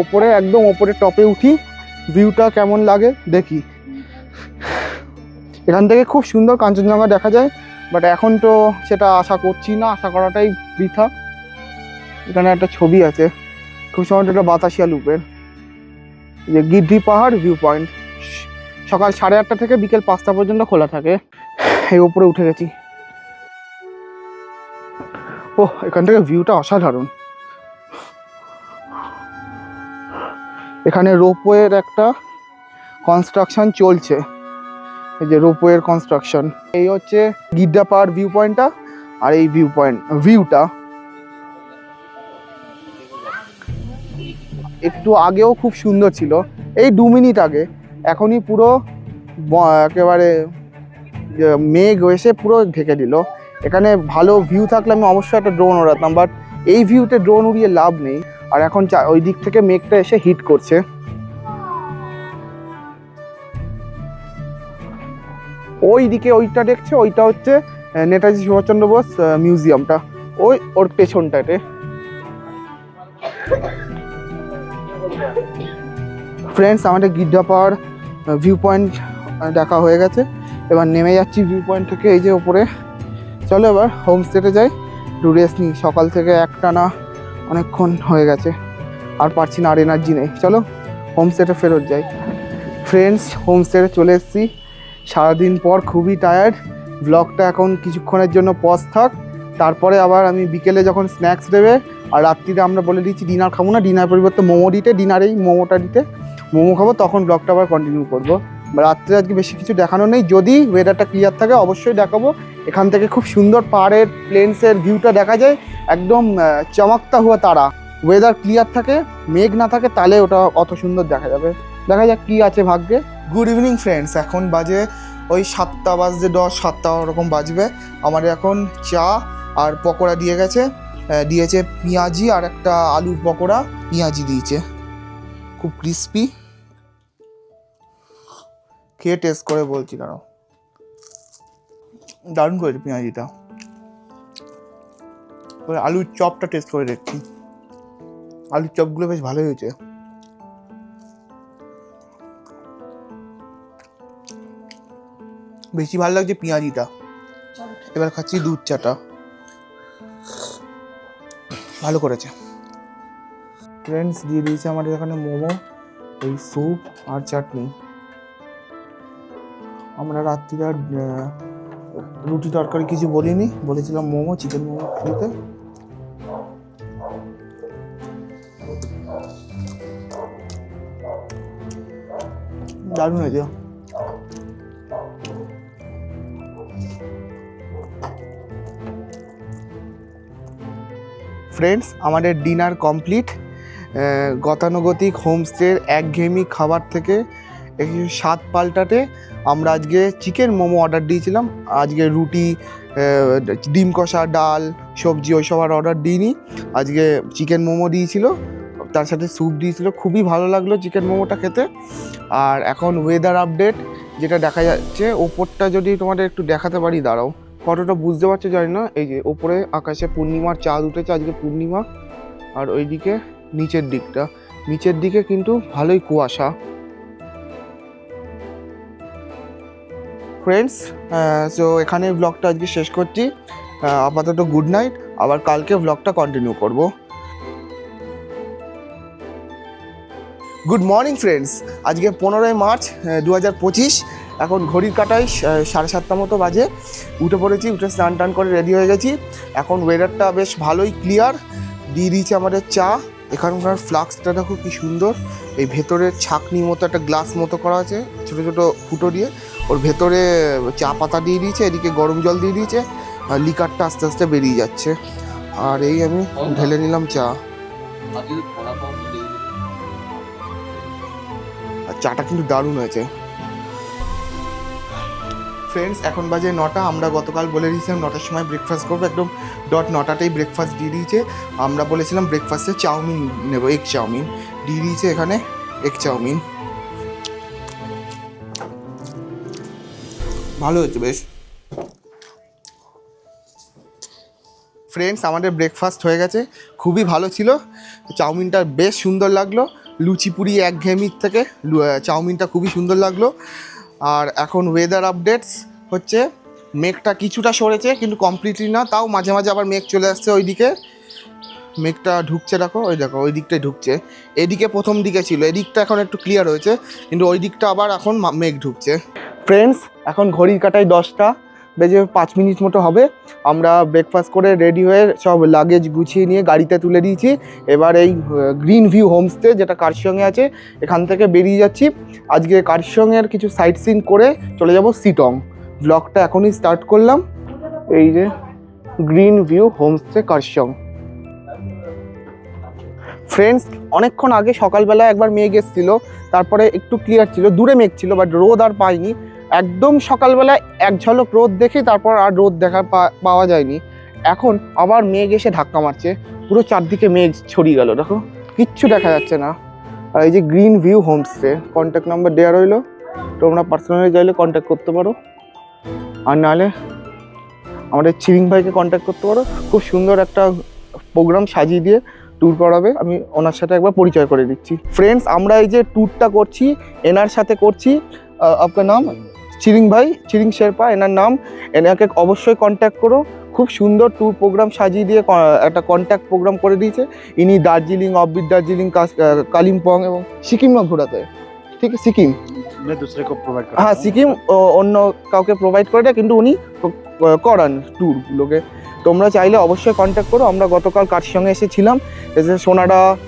Speaker 1: ওপরে, একদম ওপরে টপে উঠি, ভিউটা কেমন লাগে দেখি। এখান থেকে খুব সুন্দর কাঞ্চনজঙ্ঘা দেখা যায়, বাট এখন তো সেটা আশা করছি না, আশা করাটাই বৃথা। এখানে একটা ছবি আছে, খুব সম্ভবত একটা বাতাসিয়া লুপের, যে গিদ্ধি পাহাড় ভিউ পয়েন্ট। সকাল 8:30 থেকে বিকেল 5টা পর্যন্ত খোলা থাকে। এই উপরে উঠে গেছি। ওহ, এখান থেকে ভিউটা অসাধারণ। এখানে রোপওয়ের একটা কনস্ট্রাকশন চলছে, এই যে রোপওয়ের কনস্ট্রাকশন। এই হচ্ছে গিদ্ধা পাহাড় ভিউ পয়েন্টটা, আর এই ভিউটা একটু আগেও খুব সুন্দর ছিল, এই 2 মিনিট আগে। এখনই পুরো একেবারে মেঘ এসে পুরো ঢেকে দিল। এখানে ভালো ভিউ থাকলে আমি অবশ্যই একটা ড্রোন ওড়াতাম, বাট এই ভিউতে ড্রোন উড়িয়ে লাভ নেই। আর এখন ওই দিক থেকে মেঘটা এসে হিট করছে। ওই দিকে ওইটা দেখছে, ওইটা হচ্ছে নেতাজি সুভাষচন্দ্র বোস মিউজিয়ামটা, ওর পেছনটাতে। ফ্রেন্ডস, আমাদের গিদ্ধা পাহাড় ভিউ পয়েন্ট দেখা হয়ে গেছে, এবার নেমে যাচ্ছি ভিউ পয়েন্ট থেকে, এই যে ওপরে। চলো এবার হোমস্টেতে যাই, একটু রেস্ট নিই, সকাল থেকে একটানা অনেকক্ষণ হয়ে গেছে, আর পারছি না, আর এনার্জি নেই। চলো হোমস্টেতে ফেরত যাই। ফ্রেন্ডস, হোমস্টেতে চলে এসেছি, সারাদিন পর খুবই টায়ার্ড। ব্লগটা এখন কিছুক্ষণের জন্য পজ থাক, তারপরে আবার আমি বিকেলে যখন স্ন্যাক্স দেবে, আর রাত্রিরে আমরা বলে দিচ্ছি ডিনার খাবো না, ডিনার পরিবর্তে মোমো দিতে, ডিনারেই মোমোটা দিতে, মোমো খাবো, তখন ব্লগটা আবার কন্টিনিউ করবো। রাত্রে আজকে বেশি কিছু দেখানো নেই, যদি ওয়েদারটা ক্লিয়ার থাকে অবশ্যই দেখাবো। এখান থেকে খুব সুন্দর পাহাড়ের প্লেন্সের ভিউটা দেখা যায়, একদম চমকতা হুয়া তারা। ওয়েদার ক্লিয়ার থাকে, মেঘ না থাকে, তাহলে ওটা অত সুন্দর দেখা যাবে। দেখা যাক কী আছে ভাগ্যে। গুড ইভিনিং ফ্রেন্ডস, এখন বাজে ওই 7টা বাজে 10-7টা ওরকম বাজবে। আমাদের এখন চা আর পকোড়া দিয়েছে পেঁয়াজি, আর একটা আলুর পকোড়া পেঁয়াজি দিয়েছে, খুব ক্রিস্পি। খেয়ে টেস্ট করে বলছি, দাঁড়াও। দারুণ করেছে পেঁয়াজিটা। আলুর চপটা টেস্ট করে দেখছি, আলুর চপগুলো বেশ ভালোই হয়েছে। বেশি ভালো লাগছে পেঁয়াজিটা। এবার খাচ্ছি দুধ চাটা, ভালো করেছে। ফ্রেন্ডস, দিয়ে দিয়েছে আমাদের এখানে মোমো, এই স্যুপ আর চাটনি। আমরা রাত্রিরে আর রুটি তরকারি কিছু বলিনি, বলেছিলাম মোমো, চিকেন মোমো খেতে। দারুণ হয়েছে। ফ্রেন্ডস, আমাদের ডিনার কমপ্লিট। গতানুগতিক হোমস্টের একঘেয়েমি খাবার থেকে একটু স্বাদ পাল্টাতে আমরা আজকে চিকেন মোমো অর্ডার দিয়েছিলাম। আজকে রুটি, ডিম কষা, ডাল, সবজি ওইসব আর অর্ডার দিইনি, আজকে চিকেন মোমো দিয়েছিল, তার সাথে স্যুপ দিয়েছিল। খুবই ভালো লাগলো চিকেন মোমোটা খেতে। আর এখন ওয়েদার আপডেট যেটা দেখা যাচ্ছে, ওপরটা যদি তোমাদের একটু দেখাতে পারি, দাঁড়াও, কতটা বুঝতে পারছো জানি না। এই যে ওপরে আকাশে পূর্ণিমার চাঁদ উঠেছে, আজকে পূর্ণিমা। আর ওইদিকে নিচের দিকে কিন্তু ভালোই কুয়াশা। ফ্রেন্ডস, সো এখানে ব্লগটা আজকে শেষ করছি। আপাতত গুড নাইট, আবার কালকে ব্লগটা কন্টিনিউ করব। গুড মর্নিং ফ্রেন্ডস, আজকে 15ই মার্চ 2025। এখন ঘড়ির কাঁটায় 7:30 মতো বাজে। উঠে পড়েছি, উঠে স্নান টান করে রেডি হয়ে গেছি। এখন ওয়েদারটা বেশ ভালোই ক্লিয়ার। দিয়ে দিয়েছে আমাদের চা। এখানকার ফ্লাক্সটা দেখো কি সুন্দর, এই ভেতরে ছাকনি মতো একটা গ্লাস মতো করা আছে, ছোটো ছোটো ফুটো দিয়ে, ওর ভেতরে চা পাতা দিয়ে দিয়েছে, এদিকে গরম জল দিয়ে দিয়েছে, আর লিকারটা আস্তে আস্তে বেরিয়ে যাচ্ছে। আর এই আমি ঢেলে নিলাম চা। আর চাটা কিন্তু দারুণ হয়েছে। ফ্রেন্ডস, এখন বাজে 9টা। আমরা গতকাল বলে দিয়েছিলাম 9টার সময় ব্রেকফাস্ট করবো, একদম 9টাতেই ব্রেকফাস্ট দিয়ে দিয়েছে। আমরা বলেছিলাম ব্রেকফাস্টে চাউমিন নেবো, এগ চাউমিন দিয়ে দিয়েছে এখানে, এগ চাউমিন ভালো হয়েছে বেশ। ফ্রেন্ডস, আমাদের ব্রেকফাস্ট হয়ে গেছে, খুবই ভালো ছিল। চাউমিনটা বেশ সুন্দর লাগলো, লুচি পুরি একঘেয়েমির থেকে চাউমিনটা খুবই সুন্দর লাগলো। আর এখন ওয়েদার আপডেটস হচ্ছে, মেঘটা কিছুটা সরেছে কিন্তু কমপ্লিটলি না, তাও মাঝে মাঝে আবার মেঘ চলে আসছে। ওইদিকে মেঘটা ঢুকছে, দেখো ওই দিকটাই ঢুকছে। এদিকে প্রথম দিকে ছিল, এদিকটা এখন একটু ক্লিয়ার হয়েছে, কিন্তু ওই দিকটা আবার এখন মেঘ ঢুকছে। ফ্রেন্ডস, এখন ঘড়ির কাঁটায় 10টা বেজে 5 মিনিট মতো হবে। আমরা ব্রেকফাস্ট করে রেডি হয়ে সব লাগেজ গুছিয়ে নিয়ে গাড়িতে তুলে দিয়েছি। এবার এই গ্রিন ভিউ হোমস্টে যেটা কার্শিয়ংয়ে আছে, এখান থেকে বেরিয়ে যাচ্ছি। আজকে কার্শিয়ংয়ের কিছু সাইট সিন করে চলে যাব সিটং। ব্লগটা এখনই স্টার্ট করলাম। এই যে green view homestay Kurseong. Friends, অনেকক্ষণ আগে সকালবেলা একবার মেঘ এসেছিল, তারপরে একটু ক্লিয়ার ছিল, দূরে মেঘ ছিল, বাট রোদ আর পাইনি। একদম সকালবেলা এক ঝলক রোদ দেখে তারপর আর রোদ পাওয়া যায়নি। এখন আবার মেঘ এসে ধাক্কা মারছে, পুরো চারদিকে মেঘ ছড়িয়ে গেল, দেখো কিচ্ছু দেখা যাচ্ছে না। আর এই যে green view homestay, contact number দেওয়া রইলো, তোমরা পার্সোনালি চাইলে কন্ট্যাক্ট করতে পারো, আর নাহলে আমাদের চিরিং ভাইকে কন্ট্যাক্ট করতে পারো। খুব সুন্দর একটা প্রোগ্রাম সাজিয়ে দিয়ে ট্যুর করাবে, আমি ওনার সাথে একবার পরিচয় করে দিচ্ছি। ফ্রেন্ডস, আমরা এই যে ট্যুরটা করছি এনার সাথে করছি। আপনার নাম? চিরিং ভাই, চিরিং শেরপা এনার নাম। এনাকে অবশ্যই কন্ট্যাক্ট করো, খুব সুন্দর ট্যুর প্রোগ্রাম সাজিয়ে দিয়ে একটা কন্ট্যাক্ট প্রোগ্রাম করে দিয়েছে। ইনি দার্জিলিং, অফবিট দার্জিলিং, কালিম্পং এবং সিকিমও ঘোরাতে। ঠিক আছে, সিকিম
Speaker 3: मैं दूसरे को प्रोवाइड करता
Speaker 1: হ্যাঁ
Speaker 3: हूँ।
Speaker 1: সিকিম অন্য কাউকে প্রোভাইড করে দেয়, কিন্তু উনি করান ট্যুরগুলোকে। তোমরা চাইলে অবশ্যই কন্ট্যাক্ট করো। আমরা গতকাল কার্শিয়ংয়ে এসেছিলাম, এসে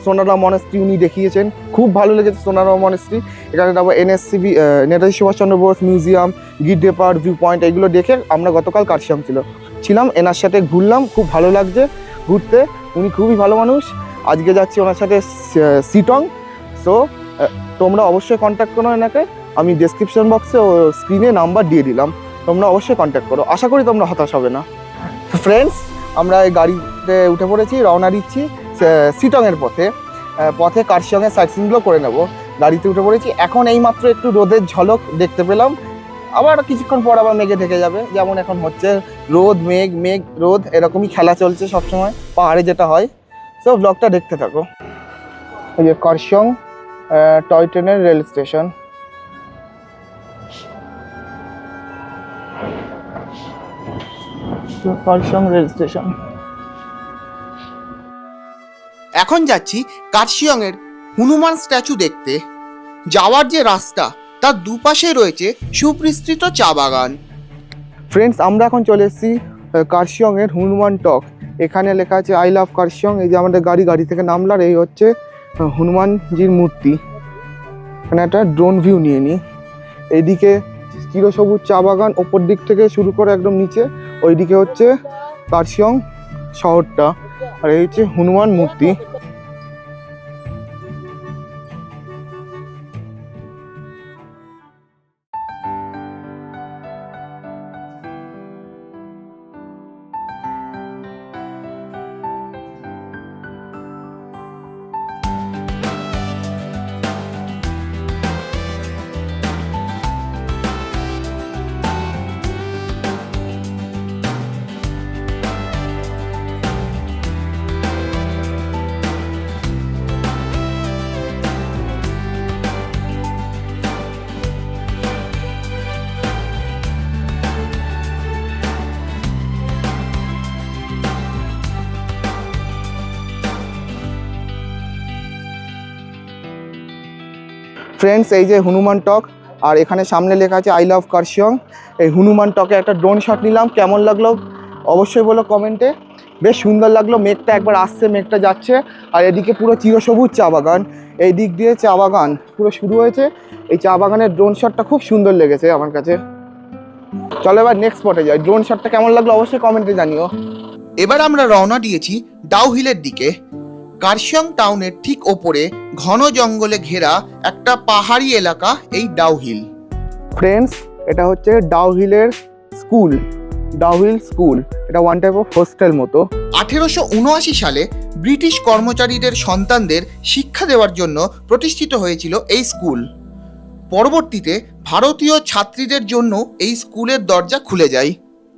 Speaker 1: সোনারা মনেস্ট্রি উনি দেখিয়েছেন, খুব ভালো লেগেছে সোনারা মনেস্ট্রি। এখানে তারপর এনএসসিবি, নেতাজি সুভাষচন্দ্র বোস মিউজিয়াম, গিট ডেপার, ভিউ পয়েন্ট, এগুলো দেখে আমরা গতকাল কার্শিয়ং ছিলাম। এনার সাথে ঘুরলাম, খুব ভালো লাগছে ঘুরতে, উনি খুবই ভালো মানুষ। আজকে যাচ্ছি ওনার সাথে সিটং। সো তোমরা অবশ্যই কন্ট্যাক্ট করো এনাকে, আমি ডেসক্রিপশন বক্সে ও স্ক্রিনে নাম্বার দিয়ে দিলাম, তোমরা অবশ্যই কন্ট্যাক্ট করো। আশা করি তোমরা হতাশ হবে না। ফ্রেন্ডস, আমরা এই গাড়িতে উঠে পড়েছি, রওনা দিচ্ছি সিটংয়ের পথে কার্শিয়ংয়ের সাইট সিনগুলো করে নেব। গাড়িতে উঠে পড়েছি, এখন এইমাত্র একটু রোদের ঝলক দেখতে পেলাম, আবার কিছুক্ষণ পর আবার মেঘে ঢেকে যাবে, যেমন এখন হচ্ছে। রোদ মেঘ মেঘ রোদ এরকমই খেলা চলছে সবসময় পাহাড়ে যেটা হয়। সো ব্লগটা দেখতে থাকো। এই যে কার্শিয়ং টয় ট্রেনের rail station. Kurseong rail station.
Speaker 2: এখন যাচ্ছি কার্শিয়ংয়ের হনুমান স্ট্যাচু দেখতে। যাওয়ার যে রাস্তা তার দুপাশে রয়েছে সুবিস্তৃত চা বাগান।
Speaker 1: ফ্রেন্ডস, আমরা এখন চলে এসেছি কার্শিয়ংয়ের হনুমান টক। এখানে লেখা আছে আই লাভ কার্শিয়ং। এই যে আমাদের গাড়ি থেকে নামলার, এই হচ্ছে হনুমানজির মূর্তি। এখানে একটা ড্রোন ভিউ নিয়ে নিই। এইদিকে চিরসবুজ চা বাগান, ওপর দিক থেকে শুরু করে একদম নিচে, ওইদিকে হচ্ছে কার্শিয়ং শহরটা, আর এই হচ্ছে হনুমান মূর্তি। ফ্রেন্ডস, এই যে হনুমান টক, আর এখানে সামনে লেখা আছে আই লাভ কার্শিয়ং। এই হনুমান টকে একটা ড্রোন শট নিলাম, কেমন লাগলো অবশ্যই বলো কমেন্টে। বেশ সুন্দর লাগলো, মেঘটা একবার আসছে, মেঘটা যাচ্ছে, আর এদিকে পুরো চিরসবুজ চা বাগান। এই দিক দিয়ে চা বাগান পুরো শুরু হয়েছে। এই চা বাগানের ড্রোন শটটা খুব সুন্দর লেগেছে আমার কাছে। চলো এবার নেক্সট স্পটে যাই। ড্রোন শটটা কেমন লাগলো অবশ্যই কমেন্টে জানিও।
Speaker 2: এবার আমরা রওনা দিয়েছি ডাউ হিলের দিকে। কার্শিয়ং টাউনের ঠিক ওপরে ঘন জঙ্গলে ঘেরা একটা পাহাড়ি এলাকা এই ডাউ হিল।
Speaker 1: ফ্রেন্ডস, এটা হচ্ছে ডাউ হিলের স্কুল, ডাউ হিল স্কুল। এটা ওয়ান টাইপ অফ হোস্টেল মতো।
Speaker 2: 1879 সালে ব্রিটিশ কর্মচারীদের সন্তানদের শিক্ষা দেওয়ার জন্য প্রতিষ্ঠিত হয়েছিল এই স্কুল। পরবর্তীতে ভারতীয় ছাত্রীদের জন্য এই স্কুলের দরজা খুলে যায়।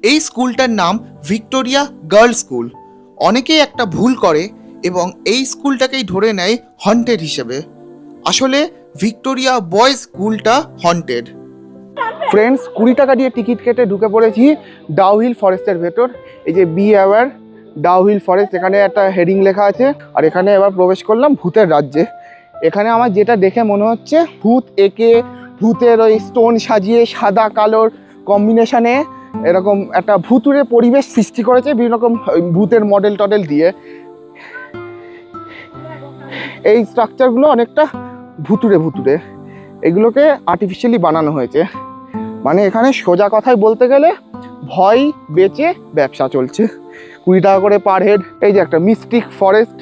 Speaker 2: এই স্কুলটার নাম ভিক্টোরিয়া গার্লস স্কুল। অনেকেই একটা ভুল করে এবং এই স্কুলটাকেই ধরে নেয় হন্টেড হিসেবে। আসলে ভিক্টোরিয়া বয়েজ স্কুলটা হন্টেড।
Speaker 1: ফ্রেন্ডস, 20 টাকা দিয়ে টিকিট কেটে ঢুকে পড়েছি ডাউ হিল ফরেস্টের ভেতর। এই যে be aware Dow Hill forest, এখানে একটা হেডিং লেখা আছে। আর এখানে এবার প্রবেশ করলাম ভূতের রাজ্যে। এখানে আমার যেটা দেখে মনে হচ্ছে ভূত এঁকে, ভূতের ওই স্টোন সাজিয়ে সাদা কালোর কম্বিনেশনে এরকম একটা ভুতুড়ে পরিবেশ সৃষ্টি করেছে বিভিন্ন রকম ভূতের মডেল টডেল দিয়ে। এই স্ট্রাকচারগুলো অনেকটা ভুতুড়ে, এগুলোকে আর্টিফিশিয়ালি বানানো হয়েছে। মানে এখানে সোজা কথায় বলতে গেলে ভয় বেচে ব্যবসা চলছে। 20 টাকা করে পার হেড। এই যে একটা মিস্টিক ফরেস্ট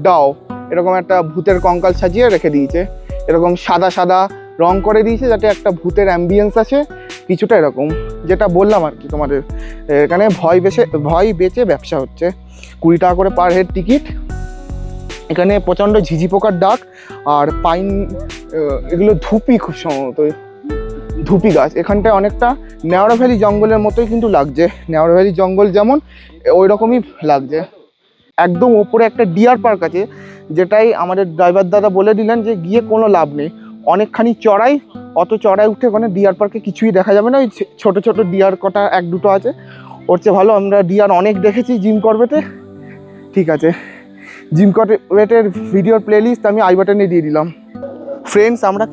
Speaker 1: ডাও, এরকম একটা ভূতের কঙ্কাল সাজিয়ে রেখে দিয়েছে, এরকম সাদা সাদা রং করে দিয়েছে যাতে একটা ভূতের অ্যাম্বিয়েন্স আছে কিছুটা, এরকম যেটা বললাম আর কি তোমাদের। এখানে ভয় বেচে ব্যবসা হচ্ছে। 20 টাকা করে পার হেড টিকিট। এখানে প্রচণ্ড ঝিঝি পোকার ডাক আর পাইন, এগুলো ধুপি, খুব সম্ভবত ধুপি গাছ। এখানটায় অনেকটা নেওড়া ভ্যালি জঙ্গলের মতোই কিন্তু লাগছে। নেওড়া ভ্যালি জঙ্গল যেমন ওই রকমই লাগছে। একদম ওপরে একটা ডিয়ার পার্ক আছে, যেটাই আমাদের ড্রাইভার দাদা বলে দিলেন যে গিয়ে কোনো লাভ নেই, অনেকখানি চড়াই। অত চড়াই উঠে ওখানে ডিয়ার পার্কে কিছুই দেখা যাবে না। ওই ছোট ছোট ডিয়ার কটা এক দুটো আছে, ওর চেয়ে ভালো আমরা ডিয়ার অনেক দেখেছি জিম করবেটে। ঠিক আছে, জিম করবেটের ভিডিওর প্লেলিস্ট আমি আই বাটনে দিয়ে দিলাম। ফ্রেন্ডস, আমরা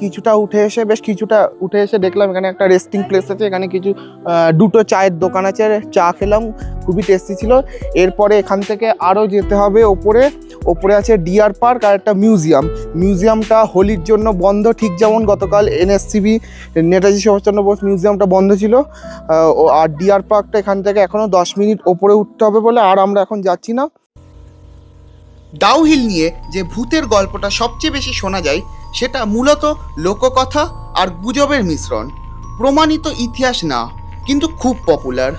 Speaker 1: বেশ কিছুটা উঠে এসে দেখলাম এখানে একটা রেস্টিং প্লেস আছে। এখানে দুটো চায়ের দোকান আছে, চা খেলাম, খুবই টেস্টি ছিল। এরপরে এখান থেকে আরও যেতে হবে ওপরে আছে ডিয়ার পার্ক আর একটা মিউজিয়ামটা হোলির জন্য বন্ধ, ঠিক যেমন গতকাল NSCB নেতাজি সুভাষচন্দ্র বোস মিউজিয়ামটা বন্ধ ছিল। আর ডিয়ার পার্কটা এখান থেকে এখনও 10 মিনিট ওপরে উঠতে হবে বলে আর আমরা এখন যাচ্ছি না।
Speaker 2: ডাউহিল নিয়ে যে ভূতের গল্পটা সবচেয়ে বেশি শোনা যায় সেটা মূলত লোককথা আর গুজবের মিশ্রণ, প্রমাণিত ইতিহাস না, কিন্তু খুব পপুলার।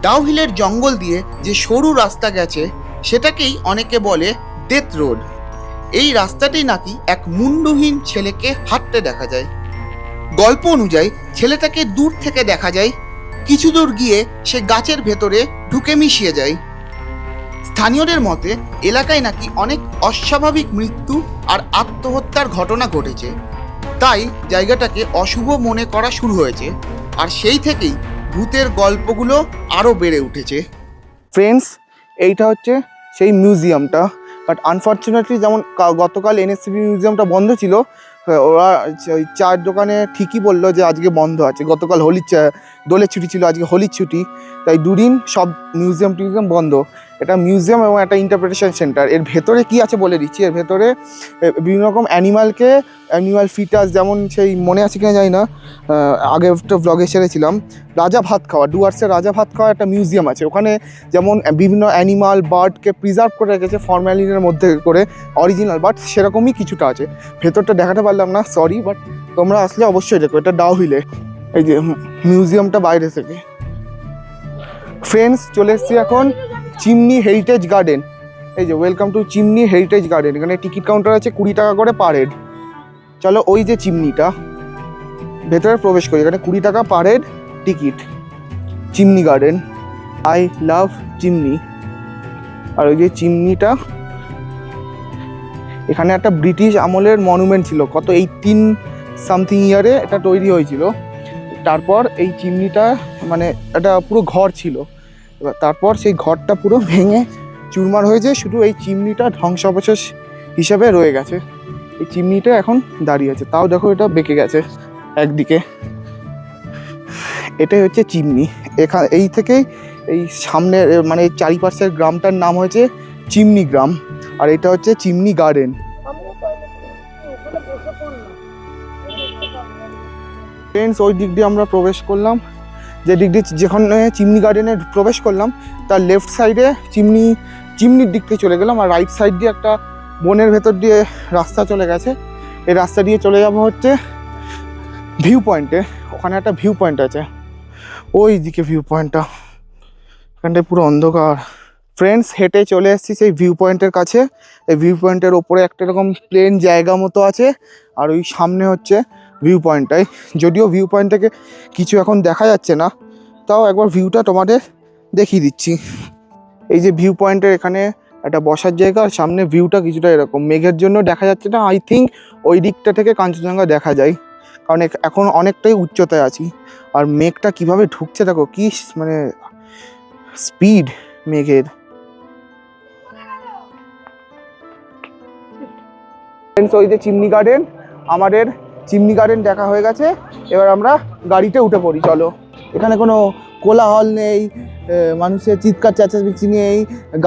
Speaker 2: ডাউহিলের জঙ্গল দিয়ে যে সরু রাস্তা গেছে সেটাকেই অনেকে বলে ডেথ রোড। এই রাস্তাটি নাকি এক মুন্ডহীন ছেলেকে হাঁটতে দেখা যায়। গল্প অনুযায়ী ছেলেটাকে দূর থেকে দেখা যায়, কিছু দূর গিয়ে সে গাছের ভেতরে ঢুকে মিশিয়ে যায়। স্থানীয়দের মতে এলাকায় নাকি অনেক অস্বাভাবিক মৃত্যু আর আত্মহত্যার ঘটনা ঘটেছে, তাই জায়গাটাকে অশুভ মনে করা শুরু হয়েছে। আর সেই থেকেই ভূতের গল্পগুলো আরও বেড়ে উঠেছে।
Speaker 1: ফ্রেন্ডস, এইটা হচ্ছে সেই মিউজিয়ামটা, বাট আনফর্চুনেটলি যেমন গতকাল NSCB মিউজিয়ামটা বন্ধ ছিল, ওরা ওই চার দোকানে ঠিকই বললো যে আজকে বন্ধ আছে। গতকাল দোলের ছুটি ছিল, আজকে হোলির ছুটি, তাই দুদিন সব মিউজিয়াম বন্ধ। এটা মিউজিয়াম এবং একটা ইন্টারপ্রিটেশন সেন্টার। এর ভেতরে কি আছে বলে দিচ্ছি। এর ভেতরে বিভিন্ন রকম অ্যানিমাল ফিটাস, যেমন সেই মনে আছে কিনা জানি না, আগে একটা ব্লগে ছেড়েছিলাম, রাজা ভাত খাওয়া, ডুয়ার্সের রাজা ভাত খাওয়া একটা মিউজিয়াম আছে। ওখানে যেমন বিভিন্ন অ্যানিমাল বার্ডকে প্রিজার্ভ করে রেখেছে ফরম্যালিনের মধ্যে করে, অরিজিনাল বাট সেরকমই কিছুটা আছে। ভেতরটা দেখাতে পারলাম না, সরি, বাট তোমরা আসলে অবশ্যই দেখো। এটা ডাউহিলে, এই যে মিউজিয়ামটা বাইরে থেকে। ফ্রেন্ডস, চলে এসেছি এখন চিমনি হেরিটেজ গার্ডেন। এই যে welcome to chimney heritage garden. এখানে টিকিট কাউন্টার আছে 20 টাকা করে পার হেড। চলো ওই যে চিমনিটা, ভেতরে প্রবেশ করি। এখানে 20 টাকা per head ticket. Chimney garden, I love chimney. আর ওই যে চিমনিটা, এখানে একটা ব্রিটিশ আমলের মনুমেন্ট ছিল, কত 18 সামথিং ইয়ারে এটা তৈরি হয়েছিল। তারপর এই চিমনিটা মানে একটা পুরো ঘর ছিল, এবার তারপর সেই ঘরটা পুরো ভেঙে চুরমার হয়েছে, শুধু এই চিমনিটা ধ্বংসাবশেষ হিসেবে রয়ে গেছে। এই চিমনিটা এখন দাঁড়িয়ে আছে, তাও দেখো এটা বেঁকে গেছে একদিকে। এটাই হচ্ছে চিমনি। এই থেকেই এই সামনের মানে চারিপাশের গ্রামটার নাম হয়েছে চিমনি গ্রাম। আর এটা হচ্ছে চিমনি গার্ডেন। ফ্রেন্ডস, ওই দিক দিয়ে আমরা প্রবেশ করলাম, যে দিক দিয়ে যেখানে চিমনি গার্ডেনে প্রবেশ করলাম তার লেফট সাইডে চিমনির দিক থেকে চলে গেলাম। আর রাইট সাইড দিয়ে একটা বনের ভেতর দিয়ে রাস্তা চলে গেছে। এই রাস্তা দিয়ে চলে যাবো হচ্ছে ভিউ পয়েন্টে। ওখানে একটা ভিউ পয়েন্ট আছে, ওই দিকে ভিউ পয়েন্টটা, এখানটায় পুরো অন্ধকার। ফ্রেন্ডস, হেঁটে চলে এসেছি সেই ভিউ পয়েন্টের কাছে। এই ভিউ পয়েন্টের ওপরে একটা এরকম প্লেন জায়গা মতো আছে, আর ওই সামনে হচ্ছে ভিউ পয়েন্টটাই। যদিও ভিউ পয়েন্ট থেকে কিছু এখন দেখা যাচ্ছে না, তাও একবার ভিউটা তোমাদের দেখিয়ে দিচ্ছি। এই যে ভিউ পয়েন্টের এখানে একটা বসার জায়গা, আর সামনে ভিউটা কিছুটা এরকম, মেঘের জন্য দেখা যাচ্ছে না। আই থিঙ্ক ওই দিকটা থেকে কাঞ্চনজঙ্ঘা দেখা যায়, কারণ এখন অনেকটাই উচ্চতায় আছি। আর মেঘটা কিভাবে ঢুকছে দেখো, কি মানে স্পিড মেঘের। ওই যে চিমনি গার্ডেন, আমাদের চিমনি গার্ডেন দেখা হয়ে গেছে। এবার আমরা গাড়িতে উঠে পড়ি, চলো। এখানে কোনো কোলাহল নেই, মানুষের চিৎকার চেঁচামেচি নেই,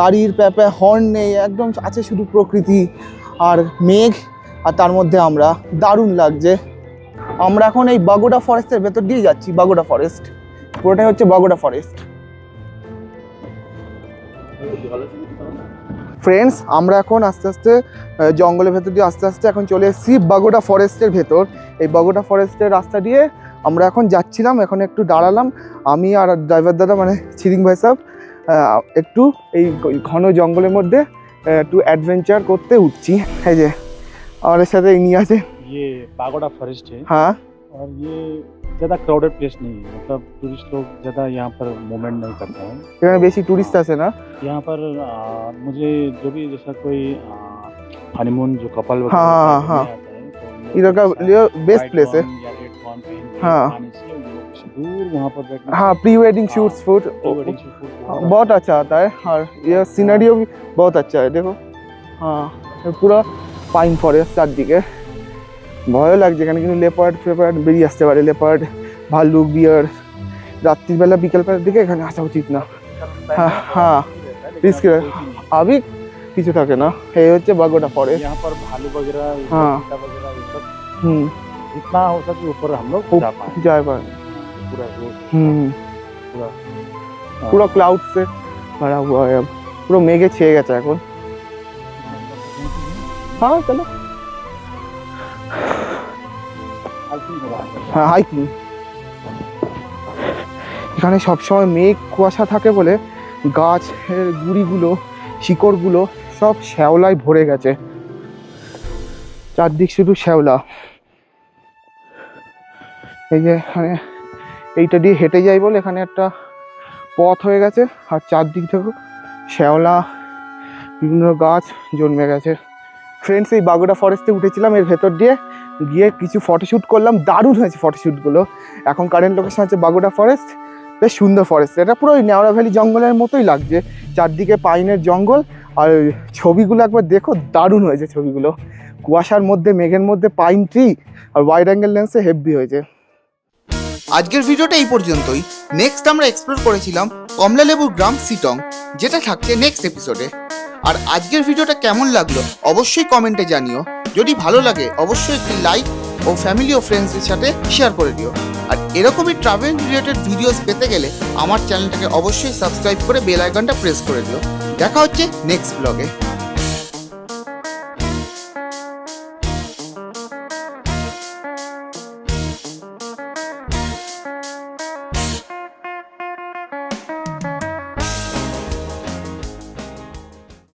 Speaker 1: গাড়ির প্যাপে হর্ন নেই, একদম আছে শুধু প্রকৃতি আর মেঘ, আর তার মধ্যে আমরা, দারুণ লাগছে। আমরা এখন এই বাগোডা ফরেস্টের ভেতর দিয়ে যাচ্ছি। বাগোডা ফরেস্ট, পুরোটাই হচ্ছে বাগোডা ফরেস্ট। ফ্রেন্ডস, আমরা এখন আস্তে আস্তে জঙ্গলের ভেতর দিয়ে আস্তে আস্তে এখন চলে এসেছি বাগোডা ফরেস্টের ভেতর। এই বাগোডা ফরেস্টের রাস্তা দিয়ে আমরা এখন যাচ্ছিলাম। এখন একটু দাঁড়ালাম, আমি আর ড্রাইভার দাদা মানে ছিরিং ভাই সাহেব, একটু এই ঘন জঙ্গলের মধ্যে একটু অ্যাডভেঞ্চার করতে উঠছি। এই যে আমাদের সাথে নিয়ে আছে।
Speaker 3: ये बागोड़ा फॉरेस्ट है।
Speaker 1: हाँ,
Speaker 3: और ये ज़्यादा क्राउडेड प्लेस नहीं है, मतलब टूरिस्ट लोग ज़्यादा यहाँ पर मूवमेंट नहीं करते हैं।
Speaker 1: এখানে বেশি টুরিস্ট আছে না।
Speaker 3: यहाँ पर मुझे जो भी जैसा कोई हनीमून जो कपल
Speaker 1: हाँ। इधर का बेस्ट प्लेस है।
Speaker 3: या रेड वन पे
Speaker 1: हाँ।
Speaker 3: आने से उन लोग दूर वहाँ पर बैठना
Speaker 1: हाँ pre wedding shoots food
Speaker 3: wedding shoot
Speaker 1: बहुत अच्छा आता है और ये সিনারিও भी बहुत अच्छा है देखो हाँ ये पूरा পাইন ফরেস্ট চারদিকে ভয়ও লাগছে এখানে কিন্তু লেপার্ড ফেপার্ড বেরিয়ে আসতে পারে লেপার্ড ভাল্লুক বিয়ার রাত্রিবেলা বিকেলবেলার দিকে এখানে আসা উচিত না হ্যাঁ হ্যাঁ रिस्क है अभी কিছু থাকে না এই হচ্ছে বাগোডা ফরেস্ট
Speaker 3: यहाँ पर भालू वगैरह
Speaker 1: हाँ।
Speaker 3: चीता वगैरह ये सब
Speaker 1: হুম
Speaker 3: जितना हो सके ऊपर हम लोग जा पाए
Speaker 1: যায় পারে
Speaker 3: पूरा रोड
Speaker 1: হুম
Speaker 3: पूरा
Speaker 1: पूरा क्लाउड से भरा हुआ है अब पूरा मेघे ছেয়ে গেছে এখন हाँ चलो
Speaker 3: हाइकिंग हो रहा है
Speaker 1: হ্যাঁ হাইকিং এখানে সবসময় মেঘ কুয়াশা থাকে বলে গাছের গুঁড়িগুলো শিকড়গুলো সব শ্যাওলায় ভরে গেছে চারদিক শুধু শ্যাওলা এই যে এখানে এইটা দিয়ে হেঁটে যাই বলে এখানে একটা পথ হয়ে গেছে আর চারদিক থেকে শ্যাওলা বিভিন্ন গাছ জন্মে গেছে ফ্রেন্ডস এই বাগোডা ফরেস্টে উঠেছিলাম এর ভেতর দিয়ে গিয়ে কিছু ফটোশ্যুট করলাম দারুণ হয়েছে ফটোশ্যুটগুলো এখন কারেন্ট লোকেশন হচ্ছে বাগোডা ফরেস্ট বেশ সুন্দর ফরেস্ট এটা পুরো ওই নেওড়া ভ্যালি জঙ্গলের মতোই লাগছে চারদিকে পাইনের জঙ্গল আর ওই ছবিগুলো একবার দেখো দারুণ হয়েছে ছবিগুলো কুয়াশার মধ্যে মেঘের মধ্যে পাইন ট্রি আর ওয়াইড অ্যাঙ্গেল লেন্সে হেভি হয়েছে
Speaker 2: আজকের ভিডিওটা এই পর্যন্তই। নেক্সট আমরা এক্সপ্লোর করেছিলাম কমলালেবুর গ্রাম সিটং, যেটা থাকছে নেক্সট এপিসোডে। আর আজকের ভিডিওটা কেমন লাগলো অবশ্যই কমেন্টে জানিও। যদি ভালো লাগে অবশ্যই একটি লাইক ও ফ্যামিলি ও ফ্রেন্ডসদের সাথে শেয়ার করে দিও। আর এরকমই ট্রাভেল রিলেটেড ভিডিওস পেতে গেলে আমার চ্যানেলটাকে অবশ্যই সাবস্ক্রাইব করে বেল আইকনটা প্রেস করে দিও। দেখা হচ্ছে নেক্সট ব্লগে।